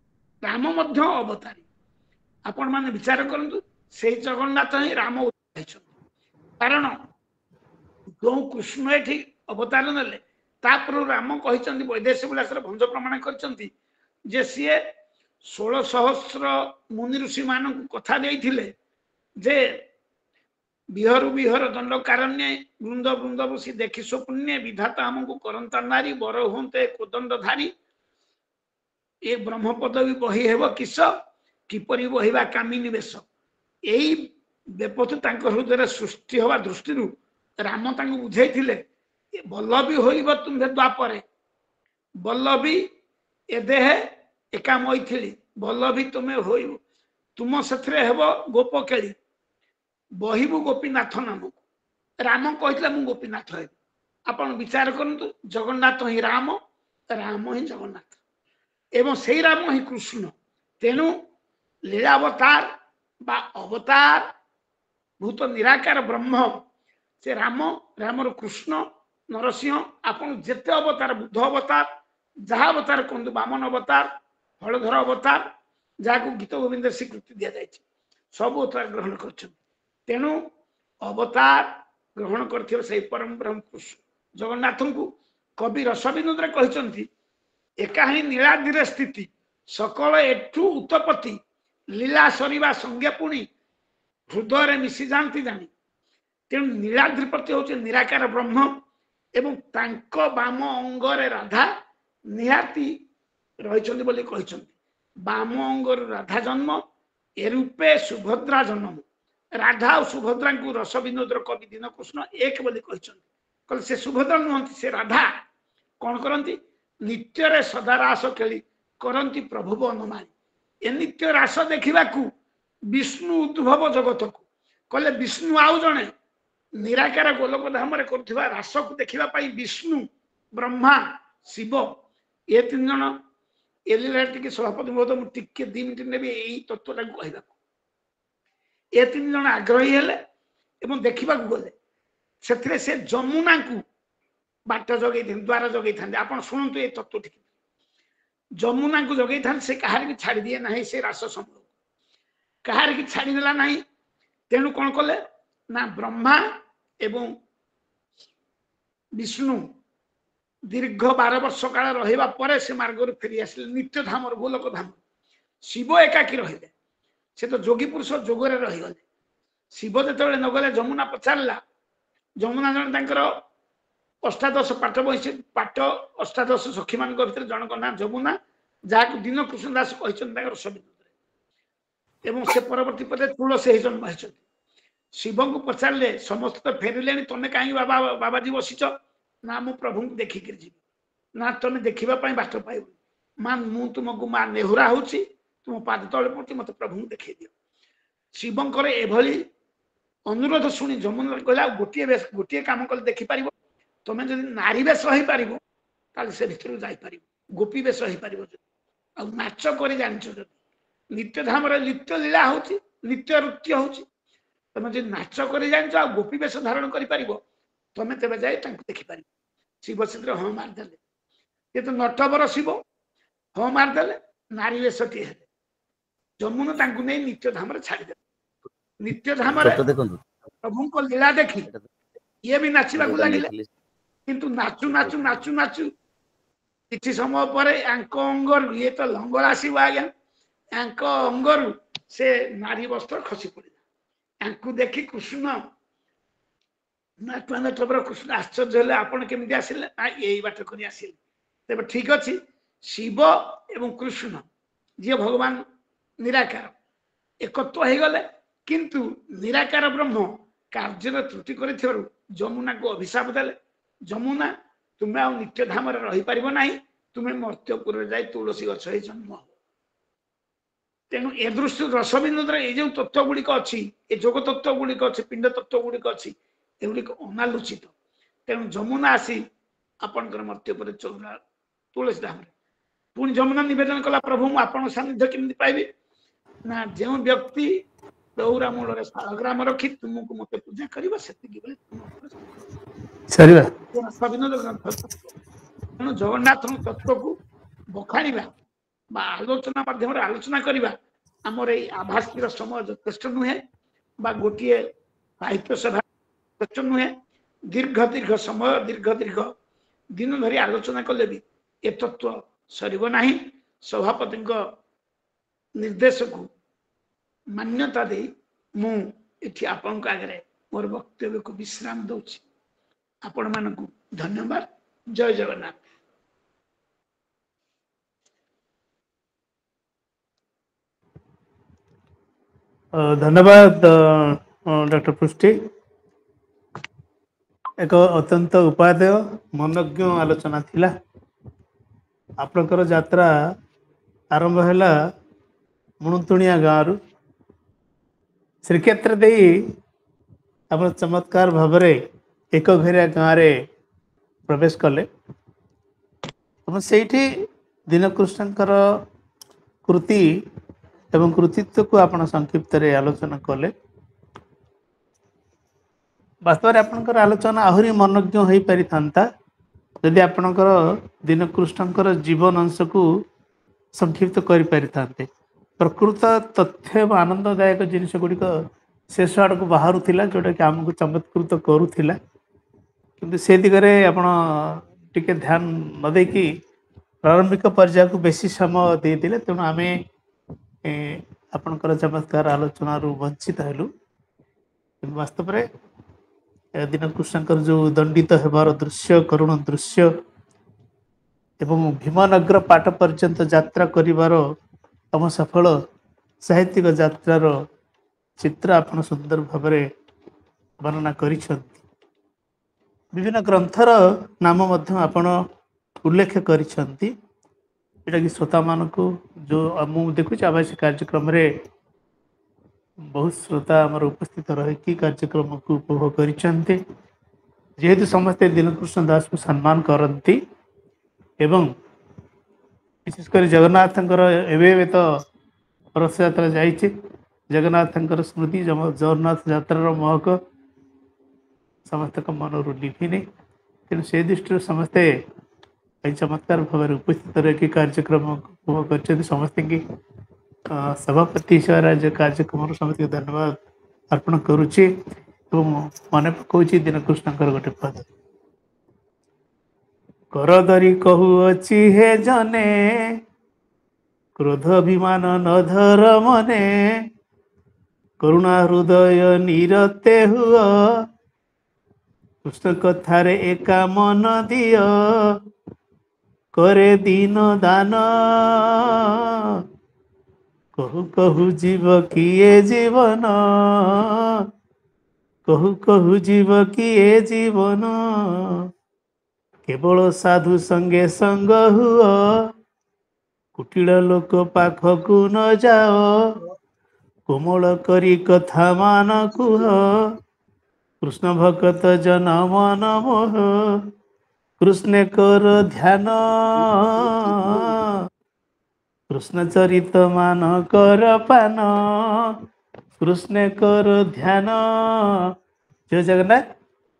ରାମ ମଧ୍ୟ ଅବତାରୀ ଆପଣ ମାନେ ବିଚାର କରନ୍ତୁ ସେଇ ଜଗନ୍ନାଥ ହିଁ ରାମ ହେଇଛନ୍ତି କାରଣ ଯୋଉ କୃଷ୍ଣ ଏଠି ଅବତାର ନେଲେ ତାପରେ ରାମ କହିଛନ୍ତି ବୈଦେଶିକ ବିଳାସରେ ଭଞ୍ଜ ପ୍ରମାଣ କରିଛନ୍ତି ଯେ ସିଏ 16,000 ମୁନି ଋଷି ମାନଙ୍କୁ କଥା ଦେଇଥିଲେ ଯେ ବିହରୁ ବିହର ଦଣ୍ଡ କାରଣ୍ୟ ବୃନ୍ଦ ବୃନ୍ଦ ବସି ଦେଖି ସ୍ୱପୁଣ୍ୟ ବିଧାତା ଆମକୁ କରନ୍ତା ନାରୀ ବର ହୁଅନ୍ତେ କୋଦଣ୍ଡ ଧାରୀ ଏ ବ୍ରହ୍ମ ପଦବୀ ବହି ହେବ କିସ କିପରି ବହିବା କାମିନୀ ବେଶ ଏଇ ବେପଥୁ ତାଙ୍କ ହୃଦୟରେ ସୃଷ୍ଟି ହବା ଦୃଷ୍ଟିରୁ ରାମ ତାଙ୍କୁ ବୁଝେଇଥିଲେ ବଲ୍ଲଭୀ ହୋଇବ ତୁମ୍ଭେ ଦ୍ୱାପରେ ବଲ୍ଲଭୀ ଏ ଦେହେ ଏକା ମଇଥିଲି ବଲ୍ଲଭୀ ତୁମେ ହୋଇବ ତୁମ ସେଥିରେ ହେବ ଗୋପ କେଳି ବହିବୁ ଗୋପୀନାଥ ନାମକୁ ରାମ କହିଥିଲେ ମୁଁ ଗୋପୀନାଥ ହେବି ଆପଣ ବିଚାର କରନ୍ତୁ ଜଗନ୍ନାଥ ହିଁ ରାମ ହିଁ ଜଗନ୍ନାଥ ଏବଂ ସେଇ ରାମ ହିଁ କୃଷ୍ଣ ତେଣୁ ଲୀଳାବତାର ବା ଅବତାର ଭୂତ ନିରାକାର ବ୍ରହ୍ମ ସେ ରାମର କୃଷ୍ଣ ନରସିଂହ ଆପଣ ଯେତେ ଅବତାର ବୁଦ୍ଧ ଅବତାର ଯାହା ଅବତାର କୁହନ୍ତୁ ବାମନ ଅବତାର ହଳଧର ଅବତାର ଯାହାକୁ ଗୀତ ଗୋବିନ୍ଦ ସ୍ୱୀକୃତି ଦିଆଯାଇଛି ସବୁ ଅବତାର ଗ୍ରହଣ କରିଛନ୍ତି ତେଣୁ ଅବତାର ଗ୍ରହଣ କରିଥିବା ସେଇ ପରମ ବ୍ରହ୍ମ କୃଷ୍ଣ ଜଗନ୍ନାଥଙ୍କୁ କବି ରସବିନୋଦରେ କହିଛନ୍ତି ଏକା ହିଁ ନୀଳାଦ୍ରିରେ ସ୍ଥିତି ସକଳ ଏଠୁ ଉତ୍ତପତି ଲୀଳା ସରିବା ସଙ୍ଗେ ପୁଣି ହୃଦୟରେ ମିଶି ଯାଆନ୍ତି ଜାଣି ତେଣୁ ନୀଳାଦ୍ରିପତି ହଉଛି ନିରାକାର ବ୍ରହ୍ମ ଏବଂ ତାଙ୍କ ବାମ ଅଙ୍ଗରେ ରାଧା ନିହାତି ରହିଛନ୍ତି ବୋଲି କହିଛନ୍ତି ବାମ ଅଙ୍ଗରୁ ରାଧା ଜନ୍ମ ଏ ରୂପେ ସୁଭଦ୍ରା ଜନ୍ମ ରାଧା ଆଉ ସୁଭଦ୍ରାଙ୍କୁ ରସବିନୋଦର କବି ଦୀନକୃଷ୍ଣ ଏକ ବୋଲି କହିଛନ୍ତି କହିଲେ ସେ ସୁଭଦ୍ରା ନୁହନ୍ତି ସେ ରାଧା କଣ କରନ୍ତି ନିତ୍ୟରେ ସଦା ରାସ ଖେଳି କରନ୍ତି ପ୍ରଭୁ ବନମାଳି ଏ ନିତ୍ୟ ରାସ ଦେଖିବାକୁ ବିଷ୍ଣୁ ଉଦ୍ଭବ ଜଗତକୁ କହିଲେ ବିଷ୍ଣୁ ଆଉ ଜଣେ ନିରାକାର ଗୋଲକ ଧାମରେ କରୁଥିବା ରାସକୁ ଦେଖିବା ପାଇଁ ବିଷ୍ଣୁ ବ୍ରହ୍ମା ଶିବ ଏ 3 ଜଣ ଏ ଟିକେ ସଭାପତି ମହୋଦୟ ମୁଁ ଟିକେ 2 ମିନିଟ ନେବି ଏଇ ତତ୍ତ୍ୱଟାକୁ କହିବାକୁ ଏ 3 ଜଣ ଆଗ୍ରହୀ ହେଲେ ଏବଂ ଦେଖିବାକୁ ଗଲେ ସେଥିରେ ସେ ଯମୁନାଙ୍କୁ ବାଟ ଯୋଗେଇଥାନ୍ତି ଦ୍ୱାର ଯୋଗେଇଥାନ୍ତି ଆପଣ ଶୁଣନ୍ତୁ ଏଇ ତତ୍ତ୍ୱ ଟିକେ ଯମୁନାଙ୍କୁ ଯୋଗେଇଥାନ୍ତି ସେ କାହାରିକି ଛାଡ଼ି ଦିଏ ନାହିଁ ସେ ରାସ ସମୂହ କାହାରିକି ଛାଡ଼ିଦେଲା ନାହିଁ ତେଣୁ କଣ କଲେ ନା ବ୍ରହ୍ମା ଏବଂ ବିଷ୍ଣୁ ଦୀର୍ଘ 12 ବର୍ଷ କାଳ ରହିବା ପରେ ସେ ମାର୍ଗରୁ ଫେରି ଆସିଲେ ନିତ୍ୟ ଧାମର ଗୋଲକ ଧାମ ଶିବ ଏକାକୀ ରହିଲେ ସେ ତ ଯୋଗୀ ପୁରୁଷ ଯୋଗରେ ରହିଗଲେ ଶିବ ଯେତେବେଳେ ନଗଲେ ଯମୁନା ପଚାରିଲା ଯମୁନା ଜଣେ ତାଙ୍କର ଅଷ୍ଟାଦଶ ପାଠ ବହି ପାଠ ଅଷ୍ଟାଦଶ ସଖୀ ମାନଙ୍କ ଭିତରେ ଜଣଙ୍କ ନାଁ ଯମୁନା, ଯାହାକୁ ଦୀନ କୃଷ୍ଣ ଦାସ କହିଛନ୍ତି ତାଙ୍କର ସବିତ୍ରରେ। ଏବଂ ସେ ପରବର୍ତ୍ତୀ ପରେ ତୁଳସୀ ହେଇ ଜନ୍ମ ହେଇଛନ୍ତି। ଶିବଙ୍କୁ ପଚାରିଲେ ସମସ୍ତେ ତ ଫେରିଲେଣି, ତମେ କାହିଁକି ବାବାଜୀ ବସିଛ? ନା ମୁଁ ପ୍ରଭୁଙ୍କୁ ଦେଖିକିରି ଯିବି। ନା ତମେ ଦେଖିବା ପାଇଁ ବାଟ ପାଇବନି, ମା ମୁଁ ତୁମକୁ ମା ନେହୁରା ହଉଛି, ତୁମ ପାଦ ତଳେ ପଡୁଛି, ମତେ ପ୍ରଭୁଙ୍କୁ ଦେଖେଇ ଦିଅ। ଶିବଙ୍କର ଏଭଳି ଅନୁରୋଧ ଶୁଣି ଯମୁନା କହିଲା ଗୋଟିଏ କାମ କଲେ ଦେଖିପାରିବ, ତମେ ଯଦି ନାରୀ ବେଶ ହେଇପାରିବ ତାହେଲେ ସେ ଭିତରକୁ ଯାଇପାରିବ, ଗୋପୀ ବେଶ ହେଇପାରିବ ଯଦି, ଆଉ ନାଚ କରି ଜାଣିଛ ଯଦି, ନିତ୍ୟ ଧାମରେ ନିତ୍ୟ ଲୀଳା ହଉଛି, ନିତ୍ୟ ନୃତ୍ୟ ହଉଛି, ତମେ ଯଦି ନାଚ କରି ଜାଣିଛ ଆଉ ଗୋପୀ ବେଶ ଧାରଣ କରିପାରିବ, ତମେ ତେବେ ଯାଇ ତାଙ୍କୁ ଦେଖିପାରିବ। ଶିବ ସେଥିରେ ହଁ ମାରିଦେଲେ। କିନ୍ତୁ ନଟବର ଶିବ ହଁ ମାରିଦେଲେ, ନାରୀ ବେଶଟିଏ ହେଲେ। ଯମୁନା ତାଙ୍କୁ ନେଇ ନିତ୍ୟ ଧାମରେ ଛାଡ଼ିଦେଲେ। ନିତ୍ୟ ଧାମରେ ପ୍ରଭୁଙ୍କ ଲୀଳା ଦେଖି ଇଏ ବି ନାଚିବାକୁ ଲାଗିଲେ। କିନ୍ତୁ ନାଚୁ ନାଚୁ ନାଚୁ ନାଚୁ କିଛି ସମୟ ପରେ ୟାଙ୍କ ଅଙ୍ଗରୁ, ଇଏ ତ ଲଙ୍ଗଳା ଆସିବ ଆଜ୍ଞା, ୟାଙ୍କ ଅଙ୍ଗରୁ ସେ ନାରୀ ବସ୍ତ୍ର ଖସି ପଡିଲା। ୟାଙ୍କୁ ଦେଖି କୃଷ୍ଣ ନଟବର କୃଷ୍ଣ ଆଶ୍ଚର୍ଯ୍ୟ ହେଲେ, ଆପଣ କେମିତି ଆସିଲେ? ନା ଏଇ ବାଟ କରି ଆସିଲେ। ତେବେ ଠିକ ଅଛି, ଶିବ ଏବଂ କୃଷ୍ଣ ଯିଏ ଭଗବାନ ନିରାକାର ଏକତ୍ୱ ହେଇଗଲେ, କିନ୍ତୁ ନିରାକାର ବ୍ରହ୍ମ କାର୍ଯ୍ୟରେ ତ୍ରୁଟି କରିଥିବାରୁ ଯମୁନାକୁ ଅଭିଶାପ ଦେଲେ। ଯମୁନା, ତୁମେ ଆଉ ନିତ୍ୟ ଧାମରେ ରହିପାରିବ ନାହିଁ, ତୁମେ ମର୍ତ୍ତ୍ୟପୁରରେ ଯାଇ ତୁଳସୀ ଗଛ ହେଇ ଜନ୍ମ ହବ। ତେଣୁ ଏ ଦୃଷ୍ଟିରୁ ରସବିନ୍ଦୁରେ ଏଇ ଯୋଉ ତତ୍ଵ ଗୁଡିକ ଅଛି, ଏ ଯୋଗ ତତ୍ଵ ଗୁଡିକ ଅଛି, ପିଣ୍ଡ ତତ୍ଵ ଗୁଡିକ ଅଛି, ଏଗୁଡିକ ଅନାଲୋଚିତ। ତେଣୁ ଯମୁନା ଆସି ଆପଣଙ୍କର ମର୍ତ୍ତ୍ୟପୁରରେ ଚଉରା ତୁଳସୀ ଧାମରେ। ପୁଣି ଯମୁନା ନିବେଦନ କଲା, ପ୍ରଭୁ ମୁଁ ଆପଣଙ୍କ ସାନ୍ନିଧ୍ୟ କେମିତି ପାଇବି? ନା ଯେଉଁ ବ୍ୟକ୍ତି ଚଉରା ମୂଳରେ ଶାଳଗ୍ରାମ ରଖି ତୁମକୁ ମତେ ପୂଜା କରିବ, ସେତିକି ବେଳେ ତୁମ ଉପରେ ତେଣୁ ଜଗନ୍ନାଥଙ୍କ ତତ୍ଵକୁ ବଖାଣିବା ବା ଆଲୋଚନା ମାଧ୍ୟମରେ ଆଲୋଚନା କରିବା ଆମର ଏଇ ଆଭାସ୍ତିର ସମୟ ଯଥେଷ୍ଟ ନୁହେଁ, ବା ଗୋଟିଏ ସାହିତ୍ୟ ସଭା ଯଥେଷ୍ଟ ନୁହେଁ। ଦୀର୍ଘ ସମୟ ଦୀର୍ଘ ଦିନ ଧରି ଆଲୋଚନା କଲେ ବି ଏ ତତ୍ଵ ସରିବ ନାହିଁ। ସଭାପତିଙ୍କ ନିର୍ଦ୍ଦେଶକୁ ମାନ୍ୟତା ଦେଇ ମୁଁ ଏଠି ଆପଣଙ୍କ ଆଗରେ ମୋର ବକ୍ତବ୍ୟକୁ ବିଶ୍ରାମ ଦଉଛି। ଆପଣ ମାନଙ୍କୁ ଧନ୍ୟବାଦ। ଜୟ ଜଗନ୍ନାଥ। ଧନ୍ୟବାଦ ଡକ୍ଟର ପୃଷ୍ଟି। ଏକ ଅତ୍ୟନ୍ତ ଉପାଦେୟ ମନୋଜ୍ଞ ଆଲୋଚନା ଥିଲା। ଆପଣଙ୍କର ଯାତ୍ରା ଆରମ୍ଭ ହେଲା ମୁଣୁତୁଣିଆ ଗାଁରୁ, ଶ୍ରୀକ୍ଷେତ୍ର ଦେଇ ଆପଣ ଚମତ୍କାର ଭାବରେ ଏକ ଘରିଆ ଗାଁରେ ପ୍ରବେଶ କଲେ ଏବଂ ସେଇଠି ଦୀନକୃଷ୍ଣଙ୍କର କୃତି ଏବଂ କୃତିତ୍ୱକୁ ଆପଣ ସଂକ୍ଷିପ୍ତରେ ଆଲୋଚନା କଲେ। ବାସ୍ତବରେ ଆପଣଙ୍କର ଆଲୋଚନା ଆହୁରି ମନୋଜ୍ଞ ହୋଇପାରିଥାନ୍ତା ଯଦି ଆପଣଙ୍କର ଦୀନକୃଷ୍ଣଙ୍କର ଜୀବନ ଅଂଶକୁ ସଂକ୍ଷିପ୍ତ କରିପାରିଥାନ୍ତେ। ପ୍ରକୃତ ତଥ୍ୟ ଏବଂ ଆନନ୍ଦଦାୟକ ଜିନିଷ ଗୁଡ଼ିକ ଶେଷ ଆଡ଼କୁ ବାହାରୁଥିଲା, ଯେଉଁଟାକି ଆମକୁ ଚମତ୍କୃତ କରୁଥିଲା। କିନ୍ତୁ ସେ ଦିଗରେ ଆପଣ ଟିକେ ଧ୍ୟାନ ନ ଦେଇକି ପ୍ରାରମ୍ଭିକ ପର୍ଯ୍ୟାୟକୁ ବେଶୀ ସମୟ ଦେଇଥିଲେ, ତେଣୁ ଆମେ ଆପଣଙ୍କର ଚମତ୍କାର ଆଲୋଚନାରୁ ବଞ୍ଚିତ ହେଲୁ। କିନ୍ତୁ ବାସ୍ତବରେ ଦୀନକୃଷ୍ଣଙ୍କର ଯେଉଁ ଦଣ୍ଡିତ ହେବାର ଦୃଶ୍ୟ, କରୁଣ ଦୃଶ୍ୟ ଏବଂ ଭୀମନଗର ପାଟ ପର୍ଯ୍ୟନ୍ତ ଯାତ୍ରା କରିବାର ଆମ ସଫଳ ସାହିତ୍ୟିକ ଯାତ୍ରାର ଚିତ୍ର ଆପଣ ସୁନ୍ଦର ଭାବରେ ବର୍ଣ୍ଣନା କରିଛନ୍ତି। ବିଭିନ୍ନ ଗ୍ରନ୍ଥର ନାମ ମଧ୍ୟ ଆପଣ ଉଲ୍ଲେଖ କରିଛନ୍ତି, ଯେଉଁଟାକି ଶ୍ରୋତାମାନଙ୍କୁ, ଯେଉଁ ମୁଁ ଦେଖୁଛି ଆବାସ କାର୍ଯ୍ୟକ୍ରମରେ ବହୁତ ଶ୍ରୋତା ଆମର ଉପସ୍ଥିତ ରହିକି କାର୍ଯ୍ୟକ୍ରମକୁ ଉପଭୋଗ କରିଛନ୍ତି। ଯେହେତୁ ସମସ୍ତେ ଦୀନକୃଷ୍ଣ ଦାସକୁ ସମ୍ମାନ କରନ୍ତି ଏବଂ ବିଶେଷ କରି ଜଗନ୍ନାଥଙ୍କର ଏବେ ତ ରଥଯାତ୍ରା ଯାଇଛି, ଜଗନ୍ନାଥଙ୍କର ସ୍ମୃତି, ଜଗନ୍ନାଥ ଯାତ୍ରାର ମହକ ସମସ୍ତଙ୍କ ମନରୁ ଲିଭିନି। ତେଣୁ ସେ ଦୃଷ୍ଟିରୁ ସମସ୍ତେ ଏହି ଚମତ୍କାର ଭାବରେ ଉପସ୍ଥିତ ରହିକି କାର୍ଯ୍ୟକ୍ରମ ଉପଭୋଗ କରିଛନ୍ତି। ସମସ୍ତଙ୍କୁ ସଭାପତି ହିସାବରେ ଆଜି କାର୍ଯ୍ୟକ୍ରମର ସମସ୍ତଙ୍କୁ ଧନ୍ୟବାଦ ଅର୍ପଣ କରୁଛି ଏବଂ ମନେ ପକାଉଛି ଦୀନକୃଷ୍ଣଙ୍କର ଗୋଟେ ପଦ, କରଧରି କହୁଅଛି ହେ ଜନେ, କ୍ରୋଧ ଅଭିମାନ ନ ଧର ମନେ, କରୁଣା ହୃଦୟ ନିରତେ ହୁଅ, କୃଷ୍ଣ କଥାରେ ଏକା ମନ ଦିଅ করে দিন দান কহু কহু জীব কিଏ জীবন কহু কহু জীব কিଏ জীবন କେବଳ ସାଧୁ ସଙ୍ଗେ ସଙ୍ଗ ହୁଅ କୁଟିଳ ଲୋକ ପାଖକୁ ନ ଯାଅ କୋମଳ କରି କଥା ମାନ କୁହ କୃଷ୍ଣ ଭକତ ଜନ ମନ ମୋହ କୃଷ୍ଣ କର ଧ୍ୟାନ କୃଷ୍ଣ ଚରିତ ମାନ କର ପାନ କୃଷ୍ଣ କର ଧ୍ୟାନ। ଜୟ ଜଗନ୍ନାଥ।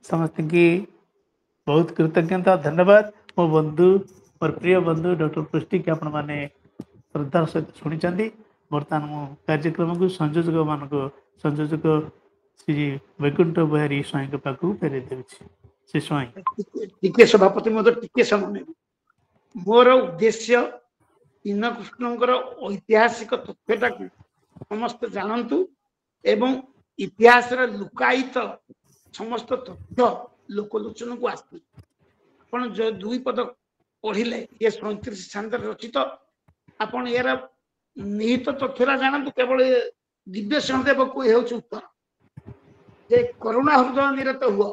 ସମସ୍ତଙ୍କୁ ବହୁତ କୃତଜ୍ଞତା ଧନ୍ୟବାଦ। ମୋ ବନ୍ଧୁ ମୋର ପ୍ରିୟ ବନ୍ଧୁ ଡକ୍ଟର ପୃଷ୍ଟିକି ଆପଣମାନେ ଶ୍ରଦ୍ଧାର ସହିତ ଶୁଣିଛନ୍ତି। ବର୍ତ୍ତମାନ ମୁଁ କାର୍ଯ୍ୟକ୍ରମକୁ ସଂଯୋଜକ ଶ୍ରୀ ବୈକୁଣ୍ଠ ବିହାରୀ ସ୍ୱାଇଁଙ୍କ ପାଖକୁ ଫେରାଇ ଦେଉଛି। ଶ୍ରୀ ସ୍ୱାଇଁ। ଟିକେ ସଭାପତି ମଧ୍ୟ ଟିକେ ସମୟ ନେବି। ମୋର ଉଦ୍ଦେଶ୍ୟ ଦୀନକୃଷ୍ଣଙ୍କର ଐତିହାସିକ ତଥ୍ୟଟାକୁ ସମସ୍ତେ ଜାଣନ୍ତୁ ଏବଂ ଇତିହାସରେ ଲୁକାୟିତ ସମସ୍ତ ତଥ୍ୟ ଲୋକଲୋଚନକୁ ଆସୁ। ଆପଣ ଯୋଉ ଦୁଇ ପଦ ପଢିଲେ ଇଏ 37 ଛାନ୍ଦରେ ରଚିତ। ଆପଣ ଏହାର ନିହିତ ତଥ୍ୟଟା ଜାଣନ୍ତୁ। କେବଳ ଦିବ୍ୟସିଂହ ଦେବକୁ ଏ ହେଉଛି ଉତ୍ତର ଯେ କରୁଣା ହୃଦୟ ନିରତ ହୁଅ,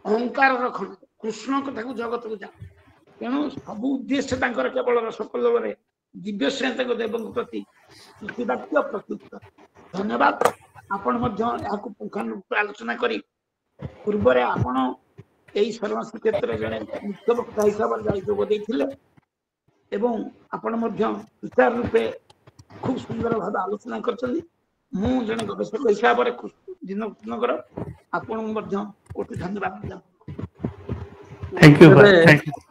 ଅହଙ୍କାର ରଖ, କୃଷ୍ଣ କଥାକୁ ଜଗତକୁ ଜାଣ। ତେଣୁ ସବୁ ଉଦ୍ଦେଶ୍ୟ ତାଙ୍କର କେବଳ ରସକଲ୍ଲୋଳରେ ଦିବ୍ୟସିଂହ ଦେବଙ୍କ ପ୍ରତି ବାକ୍ୟ ପ୍ରତ୍ୟୁତ୍ତର। ଧନ୍ୟବାଦ। ଆପଣ ମଧ୍ୟ ଏହାକୁ ପୁଙ୍ଖାନୁପୁଙ୍ଖ ଆଲୋଚନା କରି ପୂର୍ବରେ ଆପଣ ଏହି ସର୍ବ ଶ୍ରୀକ୍ଷେତ୍ରରେ ଜଣେ ମୁଖ୍ୟ ବକ୍ତା ହିସାବରେ ଯାଇ ଯୋଗ ଦେଇଥିଲେ ଏବଂ ଆପଣ ମଧ୍ୟ ସୁଚାରୁ ରୂପେ ଖୁବ ସୁନ୍ଦର ଭାବେ ଆଲୋଚନା କରିଛନ୍ତି। ମୁଁ ଜଣେ ଗବେଷକ ହିସାବରେ ଦୀନକୃଷ୍ଣଙ୍କର ଆପଣଙ୍କୁ ମଧ୍ୟ କୋଟି ଧନ୍ୟବାଦ। Thank you.